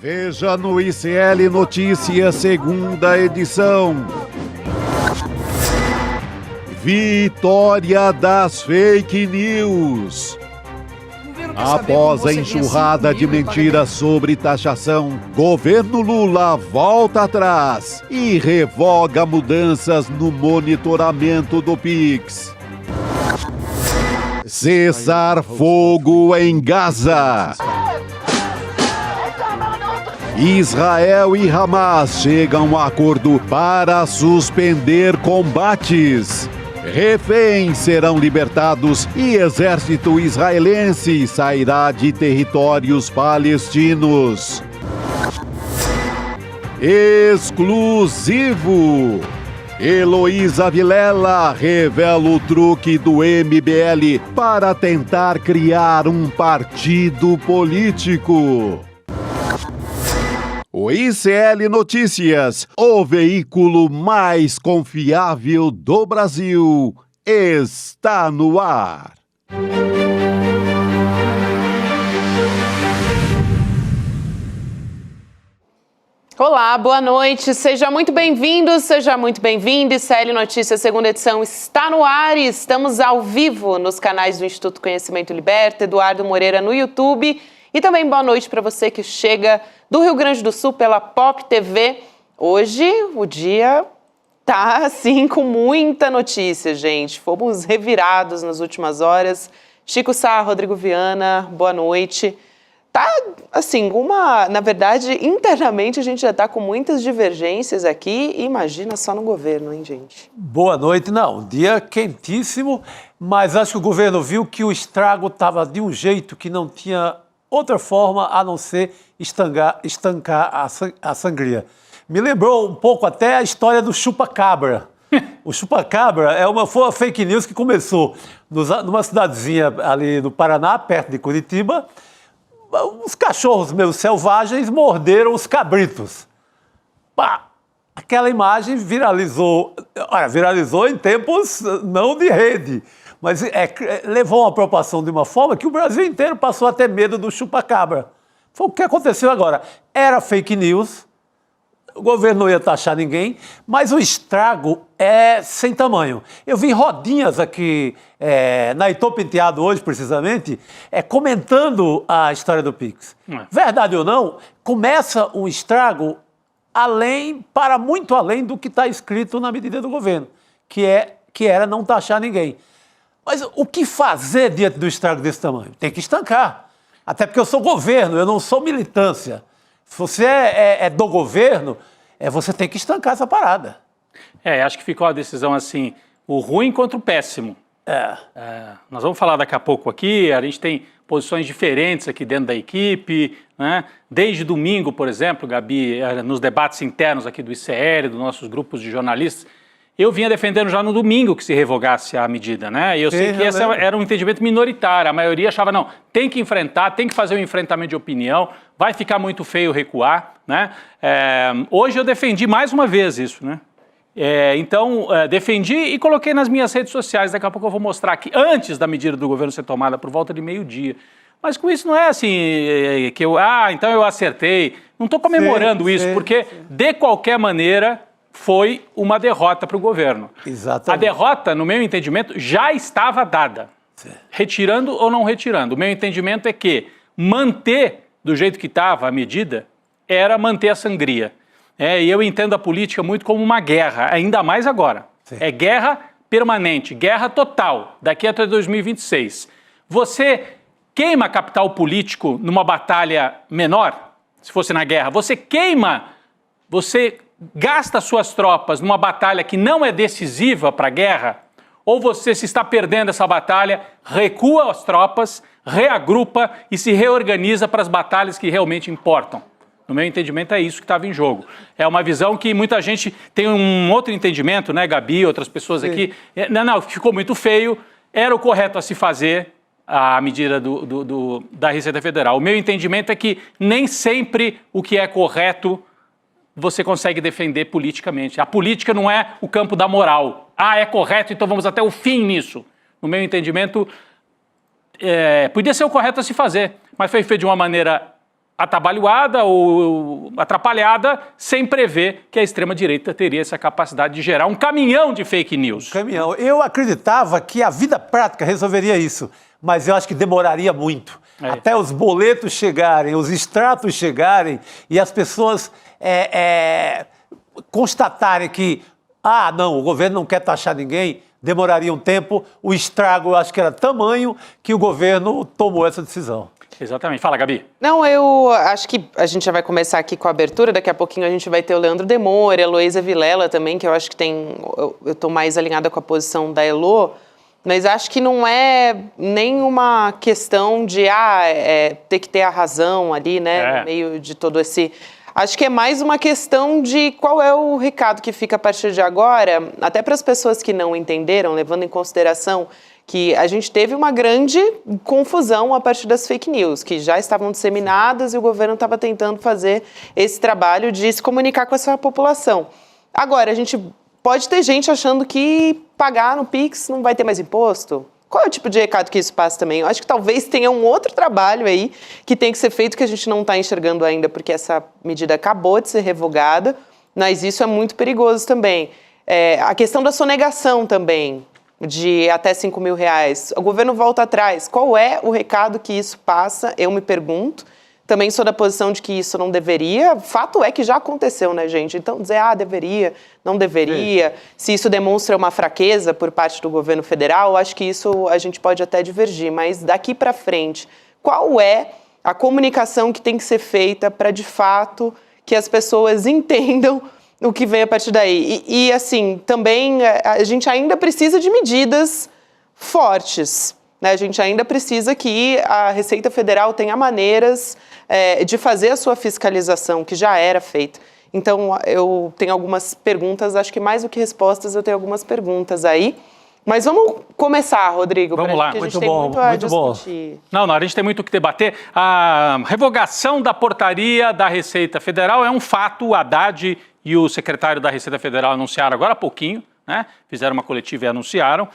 Veja no ICL Notícias, segunda edição. Vitória das fake news. Após a enxurrada de mentiras sobre taxação, governo Lula volta atrás e revoga mudanças no monitoramento do Pix. Cessar fogo em Gaza. Israel e Hamas chegam a acordo para suspender combates. Reféns serão libertados e exército israelense sairá de territórios palestinos. Exclusivo! Heloísa Vilela revela o truque do MBL para tentar criar um partido político. O ICL Notícias, o veículo mais confiável do Brasil, está no ar. Olá, boa noite, seja muito bem-vindo, seja muito bem-vindo. ICL Notícias, segunda edição, está no ar e estamos ao vivo nos canais do Instituto Conhecimento Liberta, Eduardo Moreira no YouTube. E também boa noite para você que chega do Rio Grande do Sul pela Pop TV. Hoje o dia tá assim com muita notícia, gente. Fomos revirados nas últimas horas. Chico Sá, Rodrigo Viana, boa noite. Tá assim, na verdade, internamente a gente já tá com muitas divergências aqui. Imagina só no governo, hein, gente? Boa noite. Não, dia quentíssimo, mas acho que o governo viu que o estrago estava de um jeito que não tinha outra forma a não ser estancar a sangria. Me lembrou um pouco até a história do chupa-cabra. O chupa-cabra foi uma fake news que começou numa cidadezinha ali no Paraná, perto de Curitiba. Os cachorros meio selvagens morderam os cabritos. Pá! Aquela imagem viralizou. Olha, viralizou em tempos não de rede, mas levou uma proporção de uma forma que o Brasil inteiro passou a ter medo do chupa-cabra. Foi o que aconteceu agora. Era fake news, o governo não ia taxar ninguém, mas o estrago é sem tamanho. Eu vi rodinhas aqui na Heitor Penteado hoje, precisamente, comentando a história do Pix. Verdade ou não, começa um estrago para muito além do que está escrito na medida do governo, que era não taxar ninguém. Mas o que fazer diante do estrago desse tamanho? Tem que estancar. Até porque eu sou governo, eu não sou militância. Se você é do governo, você tem que estancar essa parada. Acho que ficou a decisão assim, o ruim contra o péssimo. Nós vamos falar daqui a pouco aqui, a gente tem posições diferentes aqui dentro da equipe, né? Desde domingo, por exemplo, Gabi, nos debates internos aqui do ICL, dos nossos grupos de jornalistas, eu vinha defendendo já no domingo que se revogasse a medida, né? E eu sei que esse era um entendimento minoritário, a maioria achava, não, tem que enfrentar, tem que fazer um enfrentamento de opinião, vai ficar muito feio recuar, né? Hoje eu defendi mais uma vez isso, né? Então, defendi e coloquei nas minhas redes sociais, daqui a pouco eu vou mostrar aqui, antes da medida do governo ser tomada, por volta de meio-dia. Mas com isso não é assim, que então eu acertei. Não estou comemorando isso, porque de qualquer maneira foi uma derrota para o governo. Exatamente. A derrota, no meu entendimento, já estava dada. Retirando ou não retirando. O meu entendimento é que manter do jeito que estava a medida era manter a sangria. E eu entendo a política muito como uma guerra, ainda mais agora. É guerra permanente, guerra total, daqui até 2026. Você queima capital político numa batalha menor, se fosse na guerra, você gasta suas tropas numa batalha que não é decisiva para a guerra, ou você, se está perdendo essa batalha, recua as tropas, reagrupa e se reorganiza para as batalhas que realmente importam. No meu entendimento é isso que estava em jogo. É uma visão que muita gente tem um outro entendimento, né, Gabi, outras pessoas aqui. Não, ficou muito feio, era o correto a se fazer a medida da Receita Federal. O meu entendimento é que nem sempre o que é correto você consegue defender politicamente. A política não é o campo da moral. É correto, então vamos até o fim nisso. No meu entendimento, podia ser o correto a se fazer, mas foi feito de uma maneira atabalhoada ou atrapalhada, sem prever que a extrema-direita teria essa capacidade de gerar um caminhão de fake news. Caminhão. Eu acreditava que a vida prática resolveria isso, mas eu acho que demoraria muito. Até os boletos chegarem, os extratos chegarem e as pessoas constatarem que, não, o governo não quer taxar ninguém, demoraria um tempo. O estrago, eu acho que era tamanho que o governo tomou essa decisão. Exatamente. Fala, Gabi. Não, eu acho que a gente já vai começar aqui com a abertura, daqui a pouquinho a gente vai ter o Leandro Demore, a Heloísa Vilela também, que eu acho que eu estou mais alinhada com a posição da Elo, mas acho que não é nenhuma questão de ter que ter a razão ali, né, no meio de todo esse... Acho que é mais uma questão de qual é o recado que fica a partir de agora, até para as pessoas que não entenderam, levando em consideração que a gente teve uma grande confusão a partir das fake news, que já estavam disseminadas e o governo estava tentando fazer esse trabalho de se comunicar com essa população. Agora, a gente pode ter gente achando que pagar no Pix não vai ter mais imposto. Qual é o tipo de recado que isso passa também? Eu acho que talvez tenha um outro trabalho aí que tem que ser feito que a gente não está enxergando ainda, porque essa medida acabou de ser revogada, mas isso é muito perigoso também. A questão da sonegação também, de até R$5 mil. O governo volta atrás. Qual é o recado que isso passa? Eu me pergunto. Também sou da posição de que isso não deveria. Fato é que já aconteceu, né, gente? Então, dizer, deveria, não deveria. Se isso demonstra uma fraqueza por parte do governo federal, acho que isso a gente pode até divergir. Mas daqui para frente, qual é a comunicação que tem que ser feita para, de fato, que as pessoas entendam o que vem a partir daí? E assim, também a gente ainda precisa de medidas fortes, né? A gente ainda precisa que a Receita Federal tenha maneiras de fazer a sua fiscalização, que já era feita. Então, eu tenho algumas perguntas, acho que mais do que respostas, eu tenho algumas perguntas aí. Mas vamos começar, Rodrigo. Vamos lá, muito bom, muito bom. Não, a gente tem muito o que debater. A revogação da portaria da Receita Federal é um fato. O Haddad e o secretário da Receita Federal anunciaram agora há pouquinho, né? Fizeram uma coletiva e anunciaram.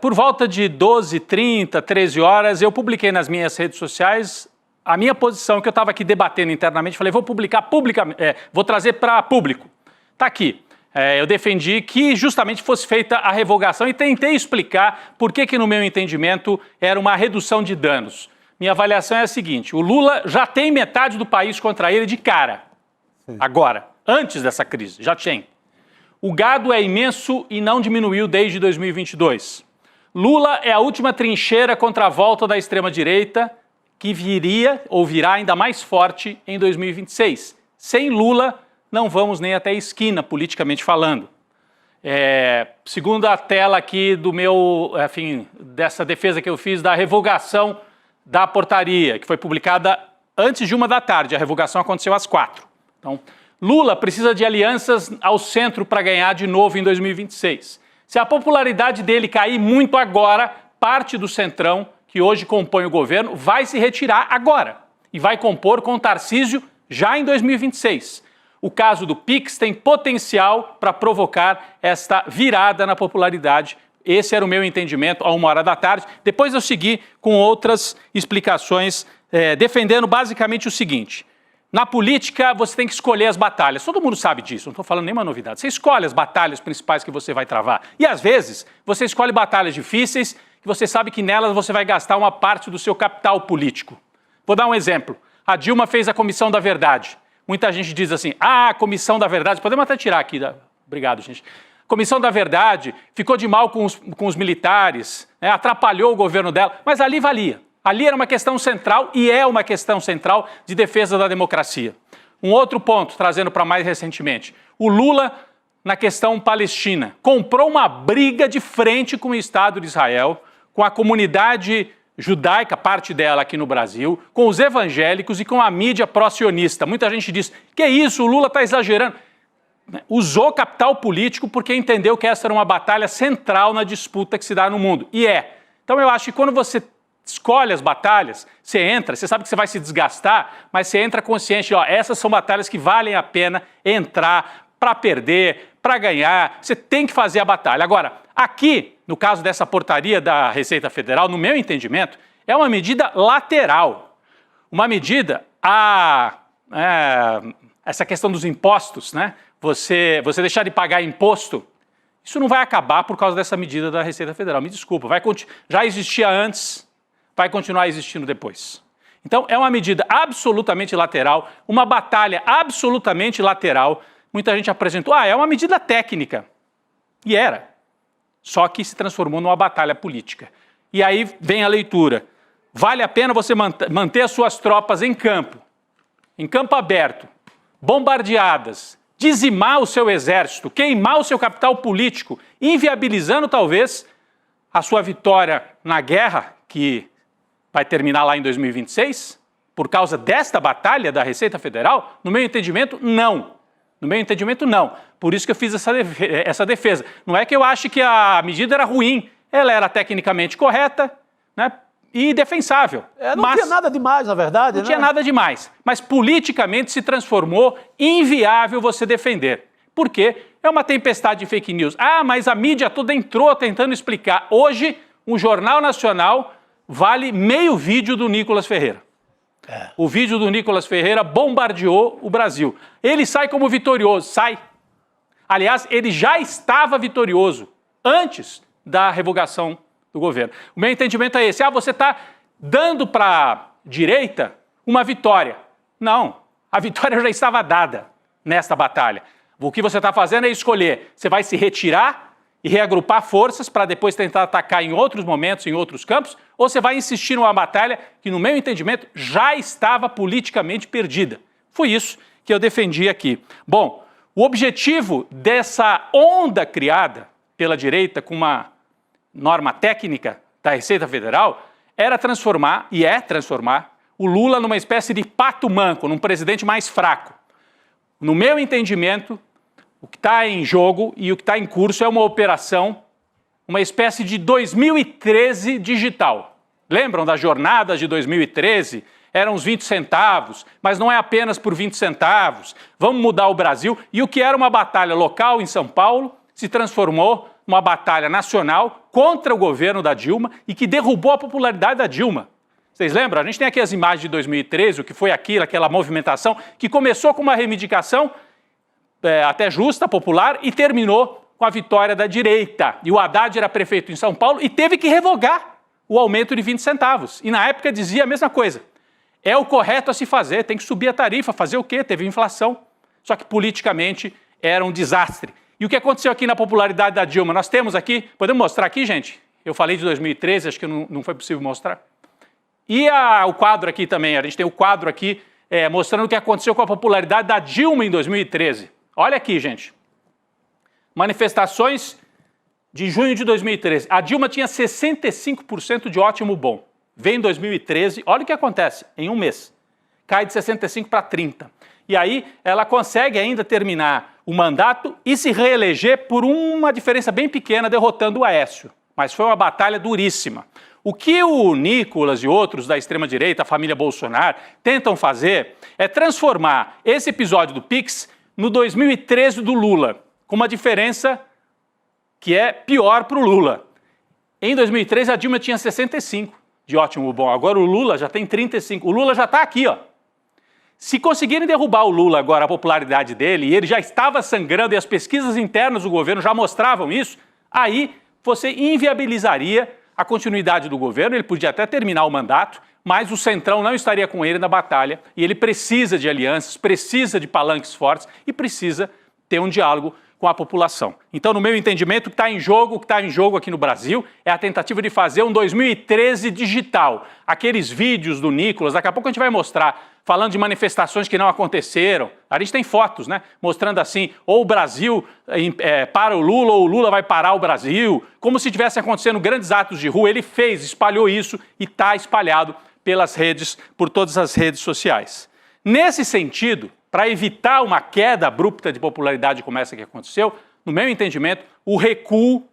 Por volta de 12h30, 13 horas, eu publiquei nas minhas redes sociais a minha posição, que eu estava aqui debatendo internamente. Falei, vou publicar publicamente, vou trazer para público. Está aqui. Eu defendi que justamente fosse feita a revogação e tentei explicar por que, no meu entendimento, era uma redução de danos. Minha avaliação é a seguinte: o Lula já tem metade do país contra ele de cara. Agora, antes dessa crise, já tem. O gado é imenso e não diminuiu desde 2022. Lula é a última trincheira contra a volta da extrema-direita, que viria ou virá ainda mais forte em 2026. Sem Lula, não vamos nem até a esquina, politicamente falando. Segundo a tela aqui do meu, dessa defesa que eu fiz da revogação da portaria, que foi publicada antes de 13h. A revogação aconteceu às 4h. Então, Lula precisa de alianças ao centro para ganhar de novo em 2026. Se a popularidade dele cair muito agora, parte do centrão, que hoje compõe o governo, vai se retirar agora e vai compor com Tarcísio já em 2026. O caso do Pix tem potencial para provocar esta virada na popularidade. Esse era o meu entendimento a 13h. Depois eu segui com outras explicações, defendendo basicamente o seguinte: na política você tem que escolher as batalhas. Todo mundo sabe disso, não estou falando nenhuma novidade. Você escolhe as batalhas principais que você vai travar. E às vezes você escolhe batalhas difíceis, que você sabe que nelas você vai gastar uma parte do seu capital político. Vou dar um exemplo. A Dilma fez a Comissão da Verdade. Muita gente diz assim, Comissão da Verdade, podemos até tirar aqui, obrigado, gente. Comissão da Verdade ficou de mal com os militares, atrapalhou o governo dela, mas ali valia. Ali era uma questão central e é uma questão central de defesa da democracia. Um outro ponto, trazendo para mais recentemente, o Lula, na questão palestina, comprou uma briga de frente com o Estado de Israel, com a comunidade judaica, parte dela aqui no Brasil, com os evangélicos e com a mídia pró-sionista. Muita gente diz, que isso, o Lula está exagerando. Usou capital político porque entendeu que essa era uma batalha central na disputa que se dá no mundo. E é. Então eu acho que quando você escolhe as batalhas, você entra, você sabe que você vai se desgastar, mas você entra consciente de, essas são batalhas que valem a pena entrar para perder, para ganhar, você tem que fazer a batalha. Agora, aqui, no caso dessa portaria da Receita Federal, no meu entendimento, é uma medida lateral. Uma medida essa questão dos impostos, né? Você deixar de pagar imposto, isso não vai acabar por causa dessa medida da Receita Federal. Me desculpa, já existia antes, vai continuar existindo depois. Então, é uma medida absolutamente lateral, uma batalha absolutamente lateral. Muita gente apresentou, é uma medida técnica. E era. Só que se transformou numa batalha política. E aí vem a leitura. Vale a pena você manter as suas tropas em campo aberto, bombardeadas, dizimar o seu exército, queimar o seu capital político, inviabilizando talvez a sua vitória na guerra, que vai terminar lá em 2026, por causa desta batalha da Receita Federal? No meu entendimento, não. No meu entendimento, não. Por isso que eu fiz essa defesa. Não é que eu ache que a medida era ruim, ela era tecnicamente correta, né, e defensável. Não tinha nada demais, na verdade. Não tinha nada demais. Mas politicamente se transformou inviável você defender. Por quê? É uma tempestade de fake news. Mas a mídia toda entrou tentando explicar. Hoje, um jornal nacional vale meio vídeo do Nicolas Ferreira. O vídeo do Nicolas Ferreira bombardeou o Brasil. Ele sai como vitorioso, sai. Aliás, ele já estava vitorioso antes da revogação do governo. O meu entendimento é esse. Você está dando para a direita uma vitória. Não, a vitória já estava dada nesta batalha. O que você está fazendo é escolher. Você vai se retirar e reagrupar forças para depois tentar atacar em outros momentos, em outros campos, ou você vai insistir numa batalha que, no meu entendimento, já estava politicamente perdida. Foi isso que eu defendi aqui. Bom, o objetivo dessa onda criada pela direita com uma norma técnica da Receita Federal era transformar o Lula numa espécie de pato manco, num presidente mais fraco. No meu entendimento, o que está em jogo e o que está em curso é uma operação, uma espécie de 2013 digital. Lembram das jornadas de 2013? Eram uns 20 centavos, mas não é apenas por 20 centavos. Vamos mudar o Brasil. E o que era uma batalha local em São Paulo se transformou numa batalha nacional contra o governo da Dilma e que derrubou a popularidade da Dilma. Vocês lembram? A gente tem aqui as imagens de 2013, o que foi aquela movimentação que começou com uma reivindicação até justa, popular, e terminou com a vitória da direita. E o Haddad era prefeito em São Paulo e teve que revogar o aumento de 20 centavos. E na época dizia a mesma coisa. É o correto a se fazer, tem que subir a tarifa, fazer o quê? Teve inflação. Só que politicamente era um desastre. E o que aconteceu aqui na popularidade da Dilma? Nós temos aqui, podemos mostrar aqui, gente? Eu falei de 2013, acho que não foi possível mostrar. E o quadro aqui também, a gente tem o quadro aqui mostrando o que aconteceu com a popularidade da Dilma em 2013. Olha aqui, gente. Manifestações de junho de 2013. A Dilma tinha 65% de ótimo bom. Vem em 2013, olha o que acontece, em um mês. Cai de 65 para 30. E aí ela consegue ainda terminar o mandato e se reeleger por uma diferença bem pequena, derrotando o Aécio. Mas foi uma batalha duríssima. O que o Nicolas e outros da extrema-direita, a família Bolsonaro, tentam fazer é transformar esse episódio do Pix no 2013 do Lula, com uma diferença que é pior para o Lula. Em 2013, a Dilma tinha 65 de ótimo bom, agora o Lula já tem 35. O Lula já está aqui, ó. Se conseguirem derrubar o Lula agora, a popularidade dele, e ele já estava sangrando, e as pesquisas internas do governo já mostravam isso, aí você inviabilizaria a continuidade do governo, ele podia até terminar o mandato, mas o Centrão não estaria com ele na batalha, e ele precisa de alianças, precisa de palanques fortes e precisa ter um diálogo com a população. Então, no meu entendimento, o que está em jogo aqui no Brasil é a tentativa de fazer um 2013 digital. Aqueles vídeos do Nicolas, daqui a pouco a gente vai mostrar, falando de manifestações que não aconteceram. A gente tem fotos, né? Mostrando assim, ou o Brasil para o Lula, ou o Lula vai parar o Brasil, como se tivesse acontecendo grandes atos de rua. Ele espalhou isso e está espalhado pelas redes, por todas as redes sociais. Nesse sentido, para evitar uma queda abrupta de popularidade como essa que aconteceu, no meu entendimento, o recuo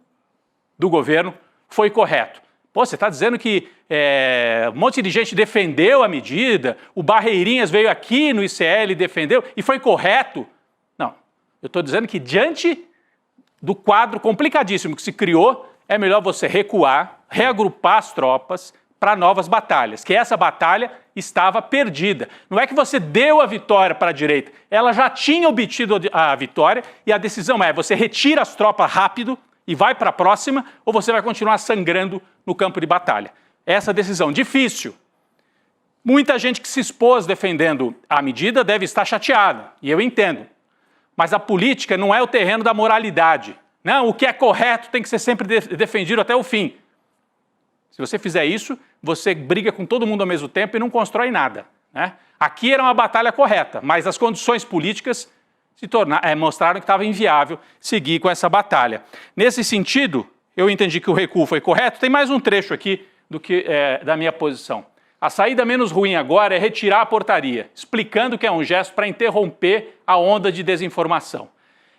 do governo foi correto. Pô, você está dizendo que um monte de gente defendeu a medida, o Barreirinhas veio aqui no ICL e defendeu, e foi correto? Não, eu estou dizendo que diante do quadro complicadíssimo que se criou, é melhor você recuar, reagrupar as tropas, para novas batalhas, que essa batalha estava perdida. Não é que você deu a vitória para a direita, ela já tinha obtido a vitória e a decisão é, você retira as tropas rápido e vai para a próxima ou você vai continuar sangrando no campo de batalha. Essa decisão difícil. Muita gente que se expôs defendendo a medida deve estar chateada, e eu entendo. Mas a política não é o terreno da moralidade. Não, o que é correto tem que ser sempre defendido até o fim. Se você fizer isso, você briga com todo mundo ao mesmo tempo e não constrói nada, né? Aqui era uma batalha correta, mas as condições políticas mostraram que estava inviável seguir com essa batalha. Nesse sentido, eu entendi que o recuo foi correto. Tem mais um trecho aqui da minha posição. A saída menos ruim agora é retirar a portaria, explicando que é um gesto para interromper a onda de desinformação.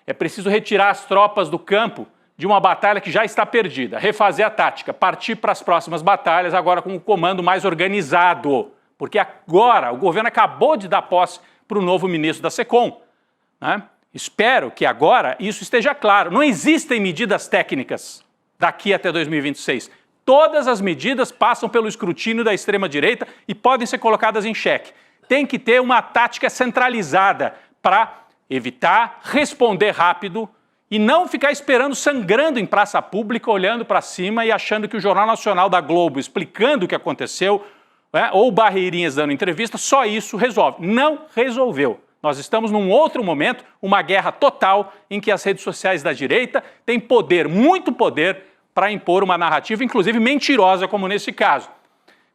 É preciso retirar as tropas do campo de uma batalha que já está perdida, refazer a tática, partir para as próximas batalhas agora com um comando mais organizado, porque agora o governo acabou de dar posse para o novo ministro da SECOM, né? Espero que agora isso esteja claro. Não existem medidas técnicas daqui até 2026. Todas as medidas passam pelo escrutínio da extrema-direita e podem ser colocadas em xeque. Tem que ter uma tática centralizada para evitar, responder rápido e não ficar esperando, sangrando em praça pública, olhando para cima e achando que o Jornal Nacional da Globo, explicando o que aconteceu, né, ou Barreirinhas dando entrevista, só isso resolve. Não resolveu. Nós estamos num outro momento, uma guerra total, em que as redes sociais da direita têm poder, muito poder, para impor uma narrativa, inclusive mentirosa, como nesse caso.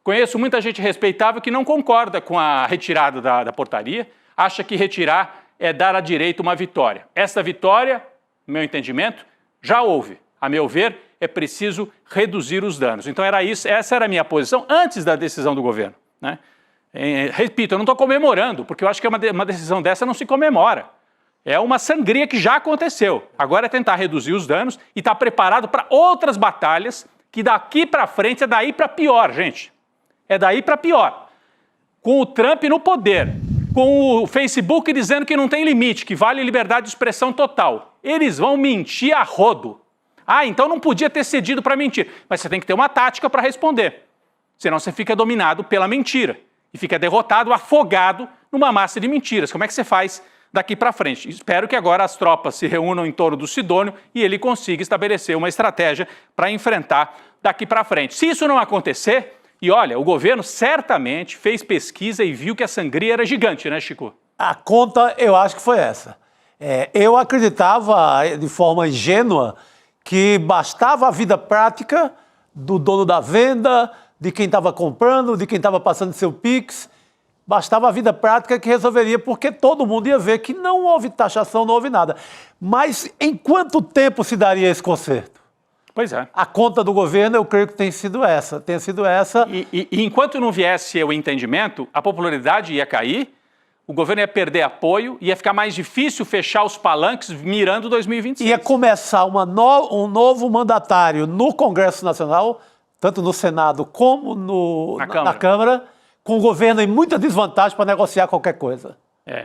Conheço muita gente respeitável que não concorda com a retirada da portaria, acha que retirar é dar à direita uma vitória. Essa vitória, no meu entendimento, já houve. A meu ver, é preciso reduzir os danos. Então essa era a minha posição antes da decisão do governo, né? Repito, eu não estou comemorando, porque eu acho que uma decisão dessa não se comemora. É uma sangria que já aconteceu. Agora é tentar reduzir os danos e estar preparado para outras batalhas que daqui para frente é daí para pior, gente. É daí para pior. Com o Trump no poder, com o Facebook dizendo que não tem limite, que vale liberdade de expressão total. Eles vão mentir a rodo. Ah, então não podia ter cedido para mentir. Mas você tem que ter uma tática para responder. Senão você fica dominado pela mentira. E fica derrotado, afogado numa massa de mentiras. Como é que você faz daqui para frente? Espero que agora as tropas se reúnam em torno do Sidônio e ele consiga estabelecer uma estratégia para enfrentar daqui para frente. Se isso não acontecer, e olha, o governo certamente fez pesquisa e viu que a sangria era gigante, né, Chico? A conta, eu acho que foi essa. Eu acreditava, de forma ingênua, que bastava a vida prática do dono da venda, de quem estava comprando, de quem estava passando seu Pix. Bastava a vida prática que resolveria, porque todo mundo ia ver que não houve taxação, não houve nada. Mas em quanto tempo se daria esse conserto? Pois é. A conta do governo, eu creio que tem sido essa. E enquanto não viesse o entendimento, a popularidade ia cair, o governo ia perder apoio, ia ficar mais difícil fechar os palanques mirando 2026. Ia começar um novo mandatário no Congresso Nacional, tanto no Senado como na Câmara, com o governo em muita desvantagem para negociar qualquer coisa.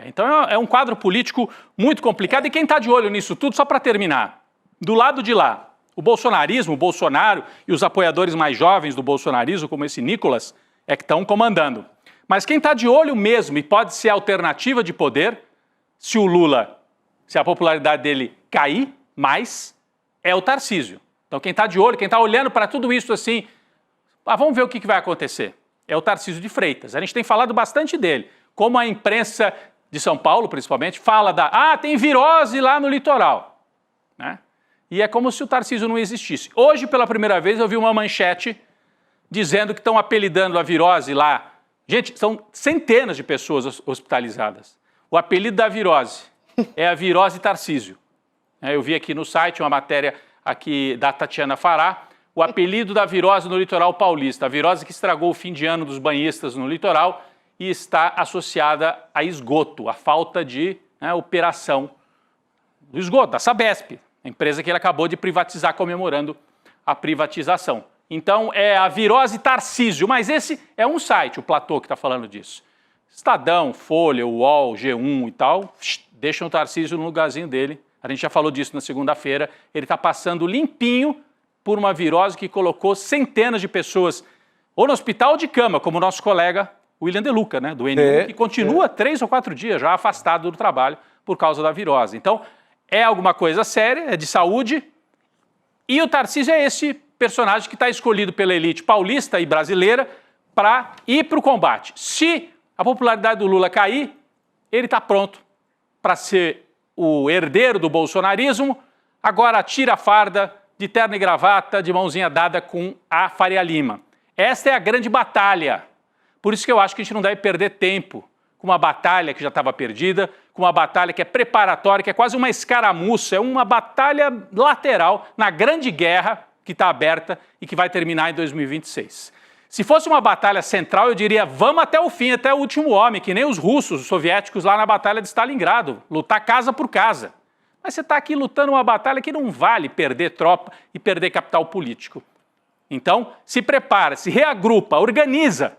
Então é um quadro político muito complicado. E quem está de olho nisso tudo, só para terminar, do lado de lá, o bolsonarismo, o Bolsonaro e os apoiadores mais jovens do bolsonarismo, como esse Nicolas, é que estão comandando. Mas quem está de olho mesmo e pode ser alternativa de poder, se a popularidade dele cair mais, é o Tarcísio. Então quem está de olho, quem está olhando para tudo isso assim, vamos ver o que vai acontecer. É o Tarcísio de Freitas. A gente tem falado bastante dele. Como a imprensa de São Paulo, principalmente, fala tem virose lá no litoral, né? E é como se o Tarcísio não existisse. Hoje, pela primeira vez, eu vi uma manchete dizendo que estão apelidando a virose lá. Gente, são centenas de pessoas hospitalizadas. O apelido da virose é a virose Tarcísio. Eu vi aqui no site uma matéria aqui da Tatiana Fará, o apelido da virose no litoral paulista, a virose que estragou o fim de ano dos banhistas no litoral e está associada a esgoto, a falta de operação do esgoto, da Sabesp, a empresa que ele acabou de privatizar, comemorando a privatização. Então é a virose Tarcísio, mas esse é um site, o Platô, que está falando disso. Estadão, Folha, UOL, G1 e tal, deixam o Tarcísio no lugarzinho dele. A gente já falou disso na segunda-feira. Ele está passando limpinho por uma virose que colocou centenas de pessoas ou no hospital de cama, como o nosso colega William De Luca, né, do N1, que continua 3 ou 4 dias já afastado do trabalho por causa da virose. Então, é alguma coisa séria, é de saúde, e o Tarcísio é esse personagem que está escolhido pela elite paulista e brasileira para ir para o combate. Se a popularidade do Lula cair, ele está pronto para ser o herdeiro do bolsonarismo, agora tira a farda de terno e gravata, de mãozinha dada com a Faria Lima. Esta é a grande batalha. Por isso que eu acho que a gente não deve perder tempo com uma batalha que já estava perdida, com uma batalha que é preparatória, que é quase uma escaramuça, é uma batalha lateral na grande guerra que está aberta e que vai terminar em 2026. Se fosse uma batalha central, eu diria, vamos até o fim, até o último homem, que nem os russos, os soviéticos lá na Batalha de Stalingrado, lutar casa por casa. Mas você está aqui lutando uma batalha que não vale perder tropa e perder capital político. Então, se prepara, se reagrupa, organiza,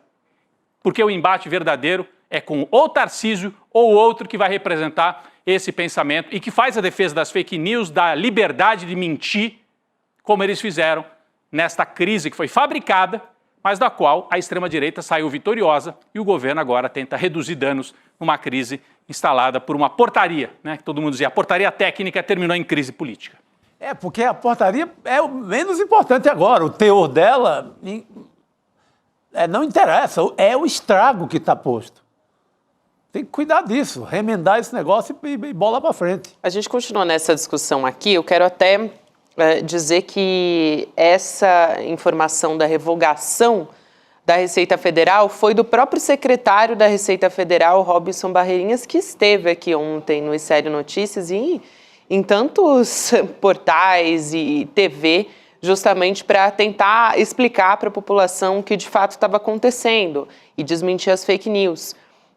porque o embate verdadeiro é com ou Tarcísio ou outro que vai representar esse pensamento e que faz a defesa das fake news, da liberdade de mentir, como eles fizeram nesta crise que foi fabricada, mas da qual a extrema-direita saiu vitoriosa e o governo agora tenta reduzir danos numa crise instalada por uma portaria, né? Que todo mundo dizia, a portaria técnica terminou em crise política. É, porque a portaria é o menos importante agora. O teor dela não interessa, é o estrago que está posto. Tem que cuidar disso, remendar esse negócio e bola para frente. A gente continua nessa discussão aqui, eu quero até dizer que essa informação da revogação da Receita Federal foi do próprio secretário da Receita Federal, Robson Barreirinhas, que esteve aqui ontem no Série Notícias e em tantos portais e TV, justamente para tentar explicar para a população o que de fato estava acontecendo e desmentir as fake news.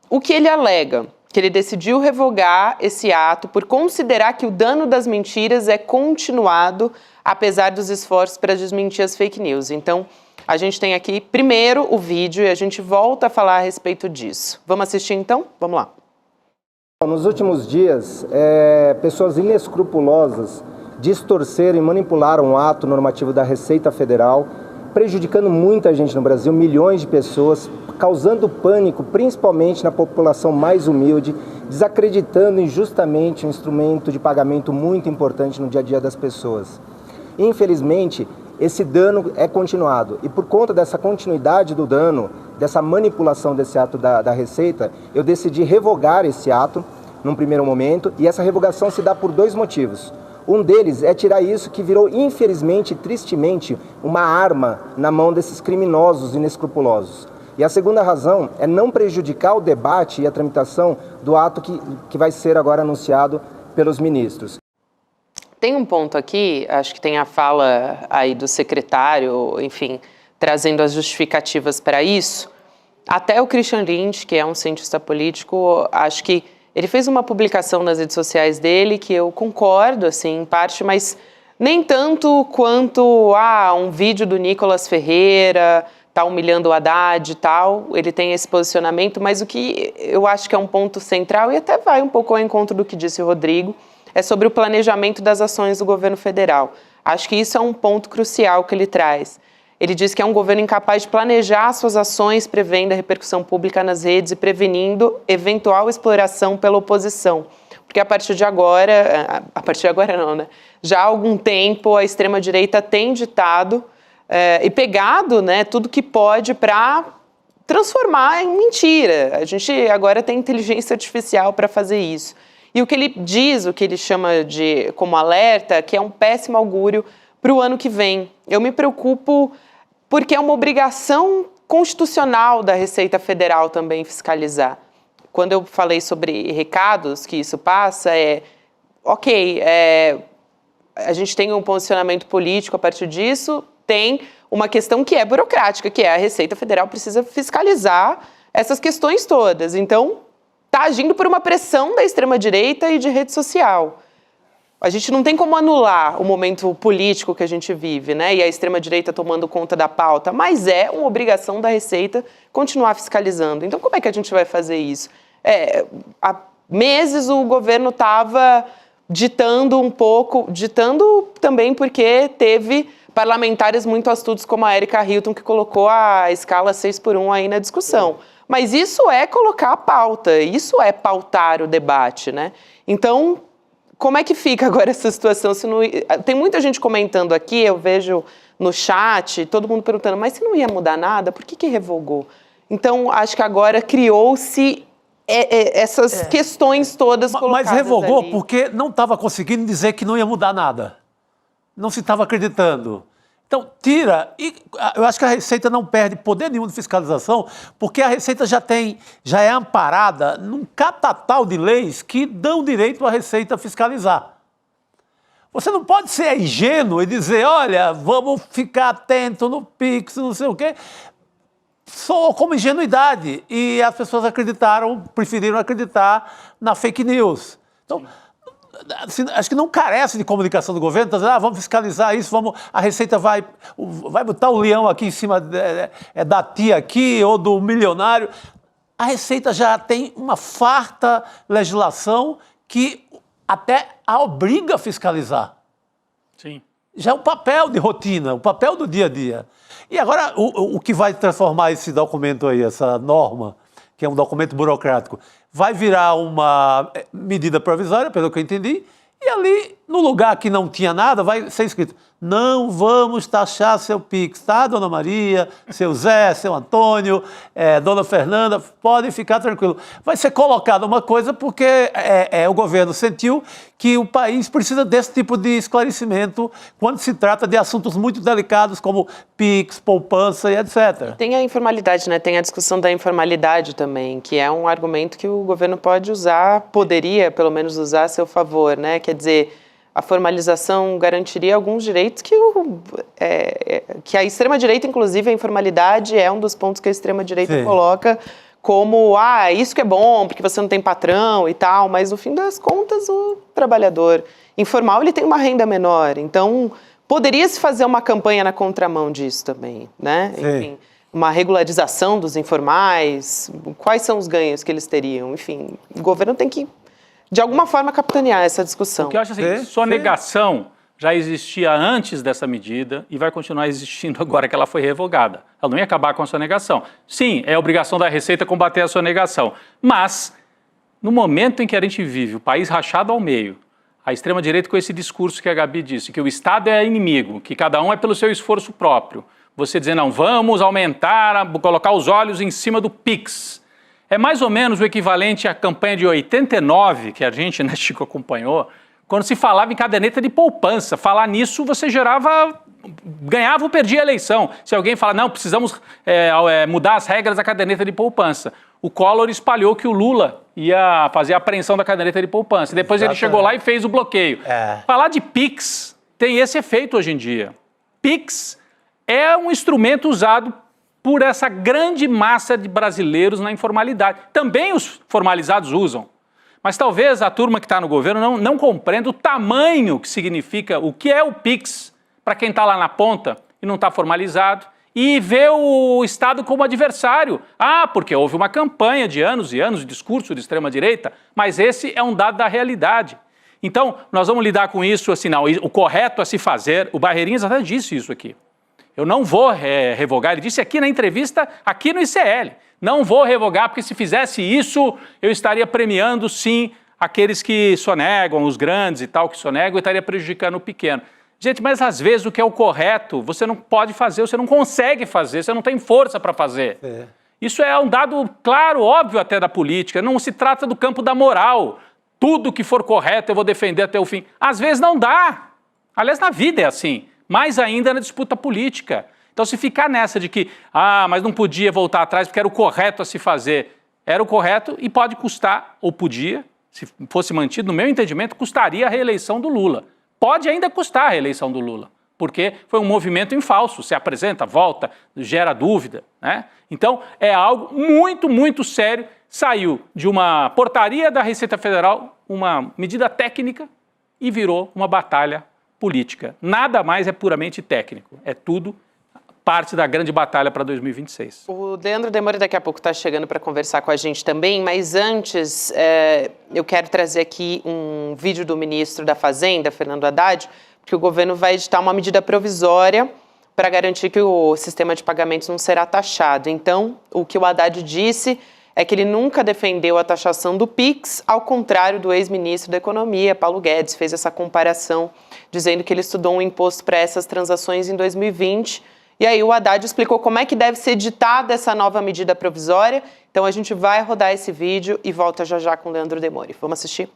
O que ele alega? Que ele decidiu revogar esse ato por considerar que o dano das mentiras é continuado, apesar dos esforços para desmentir as fake news. Então, a gente tem aqui primeiro o vídeo e a gente volta a falar a respeito disso. Vamos assistir então? Vamos lá. Nos últimos dias, pessoas inescrupulosas distorceram e manipularam o ato normativo da Receita Federal, prejudicando muita gente no Brasil, milhões de pessoas, causando pânico, principalmente na população mais humilde, desacreditando injustamente um instrumento de pagamento muito importante no dia a dia das pessoas. Infelizmente, esse dano é continuado e por conta dessa continuidade do dano, dessa manipulação desse ato da Receita, eu decidi revogar esse ato num primeiro momento e essa revogação se dá por 2 motivos. Um deles é tirar isso que virou, infelizmente e tristemente, uma arma na mão desses criminosos inescrupulosos. E a segunda razão é não prejudicar o debate e a tramitação do ato que vai ser agora anunciado pelos ministros. Tem um ponto aqui, acho que tem a fala aí do secretário, enfim, trazendo as justificativas para isso. Até o Christian Lynch, que é um cientista político, acho que ele fez uma publicação nas redes sociais dele que eu concordo, assim, em parte, mas nem tanto quanto um vídeo do Nicolas Ferreira, tá humilhando o Haddad e tal, ele tem esse posicionamento, mas o que eu acho que é um ponto central, e até vai um pouco ao encontro do que disse o Rodrigo, é sobre o planejamento das ações do governo federal. Acho que isso é um ponto crucial que ele traz. Ele diz que é um governo incapaz de planejar suas ações, prevendo a repercussão pública nas redes e prevenindo eventual exploração pela oposição. Porque a partir de agora não, né? Já há algum tempo a extrema-direita tem ditado e pegado, né, tudo que pode para transformar em mentira. A gente agora tem inteligência artificial para fazer isso. E o que ele diz, o que ele chama de como alerta, que é um péssimo augúrio para o ano que vem. Eu me preocupo porque é uma obrigação constitucional da Receita Federal também fiscalizar. Quando eu falei sobre recados que isso passa, a gente tem um posicionamento político a partir disso, tem uma questão que é burocrática, que é a Receita Federal precisa fiscalizar essas questões todas. Então, está agindo por uma pressão da extrema-direita e de rede social. A gente não tem como anular o momento político que a gente vive, né? E a extrema-direita tomando conta da pauta, mas é uma obrigação da Receita continuar fiscalizando. Então, como é que a gente vai fazer isso? Há meses o governo estava ditando também porque teve parlamentares muito astutos como a Erika Hilton, que colocou a escala 6x1 aí na discussão. Mas isso é colocar a pauta, isso é pautar o debate, né? Então, como é que fica agora essa situação? Se não... Tem muita gente comentando aqui, eu vejo no chat, todo mundo perguntando, mas se não ia mudar nada, por que revogou? Então, acho que agora criou-se essas questões todas colocadas. Mas revogou ali. porque não estava conseguindo dizer que não ia mudar nada. Não se estava acreditando. Então, tira. E eu acho que a Receita não perde poder nenhum de fiscalização, porque a Receita já é amparada num catatal de leis que dão direito à Receita fiscalizar. Você não pode ser ingênuo e dizer, olha, vamos ficar atento no Pix, não sei o quê. Soou como ingenuidade. E as pessoas preferiram acreditar na fake news. Então, acho que não carece de comunicação do governo, tá dizendo, vamos fiscalizar isso, a Receita vai botar o leão aqui em cima da tia aqui ou do milionário. A Receita já tem uma farta legislação que até a obriga a fiscalizar. Sim. Já é um papel de rotina, o papel do dia a dia. E agora, o que vai transformar esse documento aí, essa norma, que é um documento burocrático, vai virar uma medida provisória, pelo que eu entendi, e ali, no lugar que não tinha nada, vai ser escrito, não vamos taxar seu Pix, tá, dona Maria, seu Zé, seu Antônio, dona Fernanda, podem ficar tranquilos. Vai ser colocada uma coisa porque o governo sentiu que o país precisa desse tipo de esclarecimento quando se trata de assuntos muito delicados como Pix, poupança e etc. Tem a informalidade, né? Tem a discussão da informalidade também, que é um argumento que o governo pode usar, poderia pelo menos usar a seu favor, né? Quer dizer, a formalização garantiria alguns direitos que a extrema-direita, inclusive, a informalidade é um dos pontos que a extrema-direita coloca como, isso que é bom, porque você não tem patrão e tal, mas no fim das contas o trabalhador informal ele tem uma renda menor, então poderia-se fazer uma campanha na contramão disso também, né? Enfim, uma regularização dos informais, quais são os ganhos que eles teriam, enfim, o governo tem que de alguma forma capitanear essa discussão. O que eu acho assim, sonegação já existia antes dessa medida e vai continuar existindo agora que ela foi revogada. Ela não ia acabar com a sonegação. Sim, é obrigação da Receita combater a sonegação, mas no momento em que a gente vive o país rachado ao meio, a extrema-direita com esse discurso que a Gabi disse, que o Estado é inimigo, que cada um é pelo seu esforço próprio, você dizendo, não, vamos aumentar, colocar os olhos em cima do Pix. É mais ou menos o equivalente à campanha de 89, que a gente, né, Chico, acompanhou, quando se falava em caderneta de poupança. Falar nisso, você ganhava ou perdia a eleição. Se alguém fala, não, precisamos mudar as regras da caderneta de poupança. O Collor espalhou que o Lula ia fazer a apreensão da caderneta de poupança. E depois ele chegou lá e fez o bloqueio. Falar de Pix tem esse efeito hoje em dia. Pix é um instrumento usado por essa grande massa de brasileiros na informalidade. Também os formalizados usam. Mas talvez a turma que está no governo não compreenda o tamanho que significa, o que é o Pix, para quem está lá na ponta e não está formalizado, e vê o Estado como adversário. Porque houve uma campanha de anos e anos de discurso de extrema-direita, mas esse é um dado da realidade. Então, nós vamos lidar com isso assim, não, o correto a se fazer, o Barreirinhas até disse isso aqui. Eu não vou revogar, ele disse aqui na entrevista, aqui no ICL, não vou revogar, porque se fizesse isso, eu estaria premiando, sim, aqueles que sonegam, os grandes e tal, que sonegam, e estaria prejudicando o pequeno. Gente, mas às vezes o que é o correto, você não pode fazer, você não consegue fazer, você não tem força para fazer. Isso é um dado claro, óbvio até da política, não se trata do campo da moral. Tudo que for correto eu vou defender até o fim. Às vezes não dá. Aliás, na vida é assim. Mais ainda na disputa política. Então, se ficar nessa de que, mas não podia voltar atrás porque era o correto a se fazer, era o correto e pode custar, ou podia, se fosse mantido, no meu entendimento, custaria a reeleição do Lula. Pode ainda custar a reeleição do Lula, porque foi um movimento em falso, se apresenta, volta, gera dúvida, né? Então, é algo muito, muito sério. Saiu de uma portaria da Receita Federal, uma medida técnica, e virou uma batalha política. Nada mais é puramente técnico. É tudo parte da grande batalha para 2026. O Leandro Demore daqui a pouco está chegando para conversar com a gente também, mas antes eu quero trazer aqui um vídeo do ministro da Fazenda, Fernando Haddad, que o governo vai editar uma medida provisória para garantir que o sistema de pagamentos não será taxado. Então, o que o Haddad disse é que ele nunca defendeu a taxação do PIX, ao contrário do ex-ministro da Economia, Paulo Guedes, fez essa comparação, dizendo que ele estudou um imposto para essas transações em 2020. E aí o Haddad explicou como é que deve ser editada essa nova medida provisória. Então a gente vai rodar esse vídeo e volta já já com o Leandro Demori. Vamos assistir?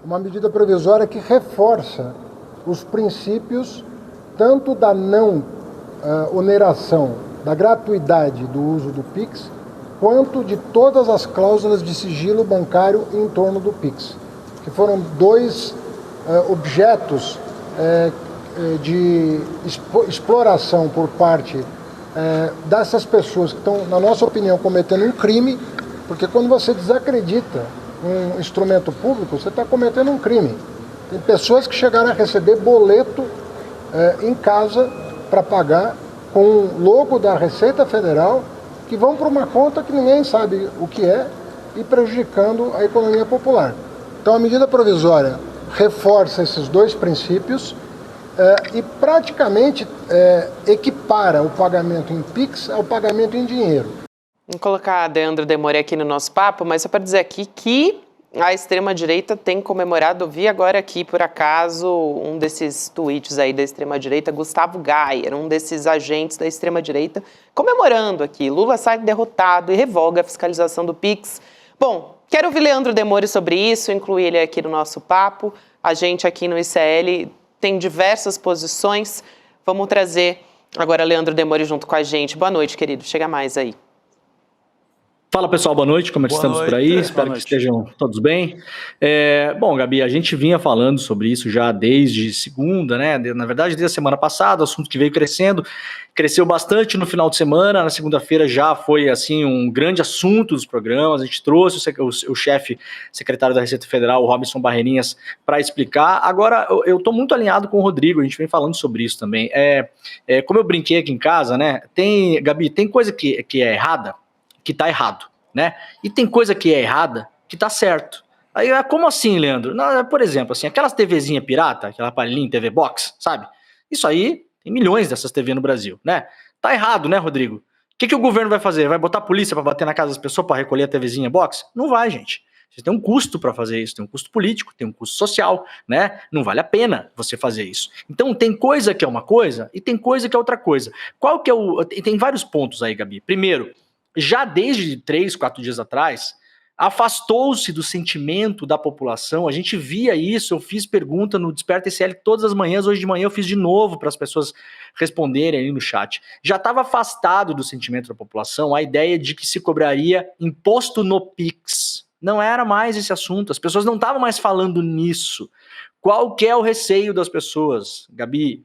Uma medida provisória que reforça os princípios tanto da não oneração, da gratuidade do uso do PIX, quanto de todas as cláusulas de sigilo bancário em torno do PIX, que foram dois objetos de exploração por parte dessas pessoas que estão, na nossa opinião, cometendo um crime, porque quando você desacredita um instrumento público, você está cometendo um crime. Tem pessoas que chegaram a receber boleto em casa para pagar com o logo da Receita Federal, que vão para uma conta que ninguém sabe o que é e prejudicando a economia popular. Então a medida provisória reforça esses dois princípios e praticamente equipara o pagamento em PIX ao pagamento em dinheiro. Vamos colocar a Leandro Demori aqui no nosso papo, mas só para dizer aqui que a extrema-direita tem comemorado, vi agora aqui, por acaso, um desses tweets aí da extrema-direita, Gustavo Gayer, um desses agentes da extrema-direita, comemorando aqui. Lula sai derrotado e revoga a fiscalização do PIX. Bom, quero ouvir Leandro Demori sobre isso, incluir ele aqui no nosso papo. A gente aqui no ICL tem diversas posições. Vamos trazer agora Leandro Demori junto com a gente. Boa noite, querido. Chega mais aí. Fala pessoal, boa noite, como é que estamos por aí? Espero que estejam todos bem. Bom, Gabi, a gente vinha falando sobre isso já desde segunda, né? Na verdade, desde a semana passada, o assunto que veio crescendo, cresceu bastante no final de semana, na segunda-feira já foi assim um grande assunto dos programas, a gente trouxe o chefe secretário da Receita Federal, o Robson Barreirinhas, para explicar. Agora, eu estou muito alinhado com o Rodrigo, a gente vem falando sobre isso também. Como eu brinquei aqui em casa, né? Gabi, tem coisa que é errada, que tá errado, né? E tem coisa que é errada que tá certo. Aí, como assim, Leandro? Por exemplo, assim, aquelas TVzinha pirata, aquela aparelhinha TV Box, sabe? Isso aí, tem milhões dessas TV no Brasil, né? Tá errado, né, Rodrigo? O que o governo vai fazer? Vai botar a polícia para bater na casa das pessoas para recolher a TVzinha Box? Não vai, gente. Você tem um custo para fazer isso, tem um custo político, tem um custo social, né? Não vale a pena você fazer isso. Então tem coisa que é uma coisa e tem coisa que é outra coisa. Qual que é o... Tem vários pontos aí, Gabi. Primeiro, já desde 3, 4 dias atrás, afastou-se do sentimento da população. A gente via isso, eu fiz pergunta no Desperta ICL todas as manhãs, hoje de manhã eu fiz de novo para as pessoas responderem ali no chat. Já estava afastado do sentimento da população a ideia de que se cobraria imposto no PIX. Não era mais esse assunto, as pessoas não estavam mais falando nisso. Qual que é o receio das pessoas? Gabi,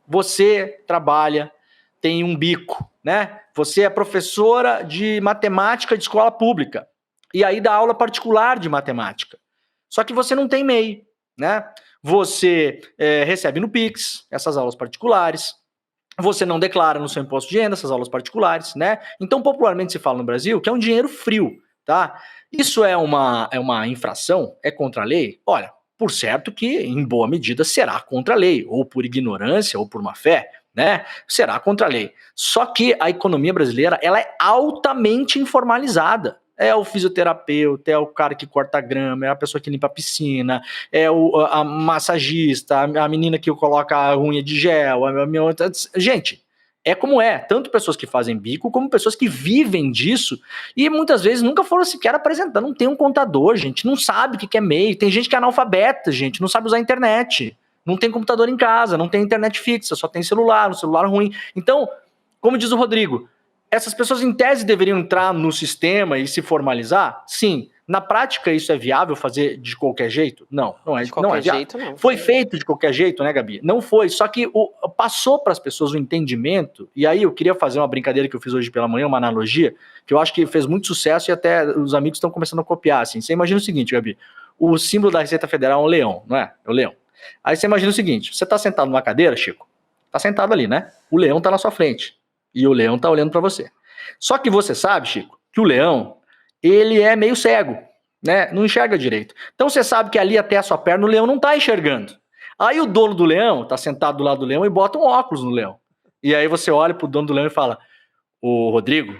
você trabalha, tem um bico, né? Você é professora de matemática de escola pública e aí dá aula particular de matemática. Só que você não tem MEI, né? Você recebe no PIX essas aulas particulares, você não declara no seu imposto de renda essas aulas particulares, né? Então, popularmente se fala no Brasil que é um dinheiro frio, tá? Isso é uma infração? É contra a lei? Olha, por certo que, em boa medida, será contra a lei, ou por ignorância, ou por má fé, né? Será contra a lei. Só que a economia brasileira, ela é altamente informalizada. É o fisioterapeuta, é o cara que corta a grama, é a pessoa que limpa a piscina, é a massagista, a menina que coloca a unha de gel. Gente, é como é. Tanto pessoas que fazem bico, como pessoas que vivem disso e muitas vezes nunca foram sequer apresentar. Não tem um contador, gente, não sabe o que é MEI. Tem gente que é analfabeta, gente, não sabe usar a internet. Não tem computador em casa, não tem internet fixa, só tem celular, um celular ruim. Então, como diz o Rodrigo, essas pessoas em tese deveriam entrar no sistema e se formalizar? Sim. Na prática, isso é viável fazer de qualquer jeito? Não, não é de qualquer jeito. Não. Foi feito de qualquer jeito, né, Gabi? Não foi, só que passou para as pessoas o entendimento, e aí eu queria fazer uma brincadeira que eu fiz hoje pela manhã, uma analogia, que eu acho que fez muito sucesso e até os amigos estão começando a copiar, assim. Você imagina o seguinte, Gabi, o símbolo da Receita Federal é um leão, não é? É o leão. Aí você imagina o seguinte, você está sentado numa cadeira, Chico, está sentado ali, né? O leão está na sua frente e o leão está olhando para você. Só que você sabe, Chico, que o leão, ele é meio cego, né? Não enxerga direito. Então você sabe que ali até a sua perna o leão não está enxergando. Aí o dono do leão tá sentado do lado do leão e bota um óculos no leão. E aí você olha pro dono do leão e fala, ô Rodrigo,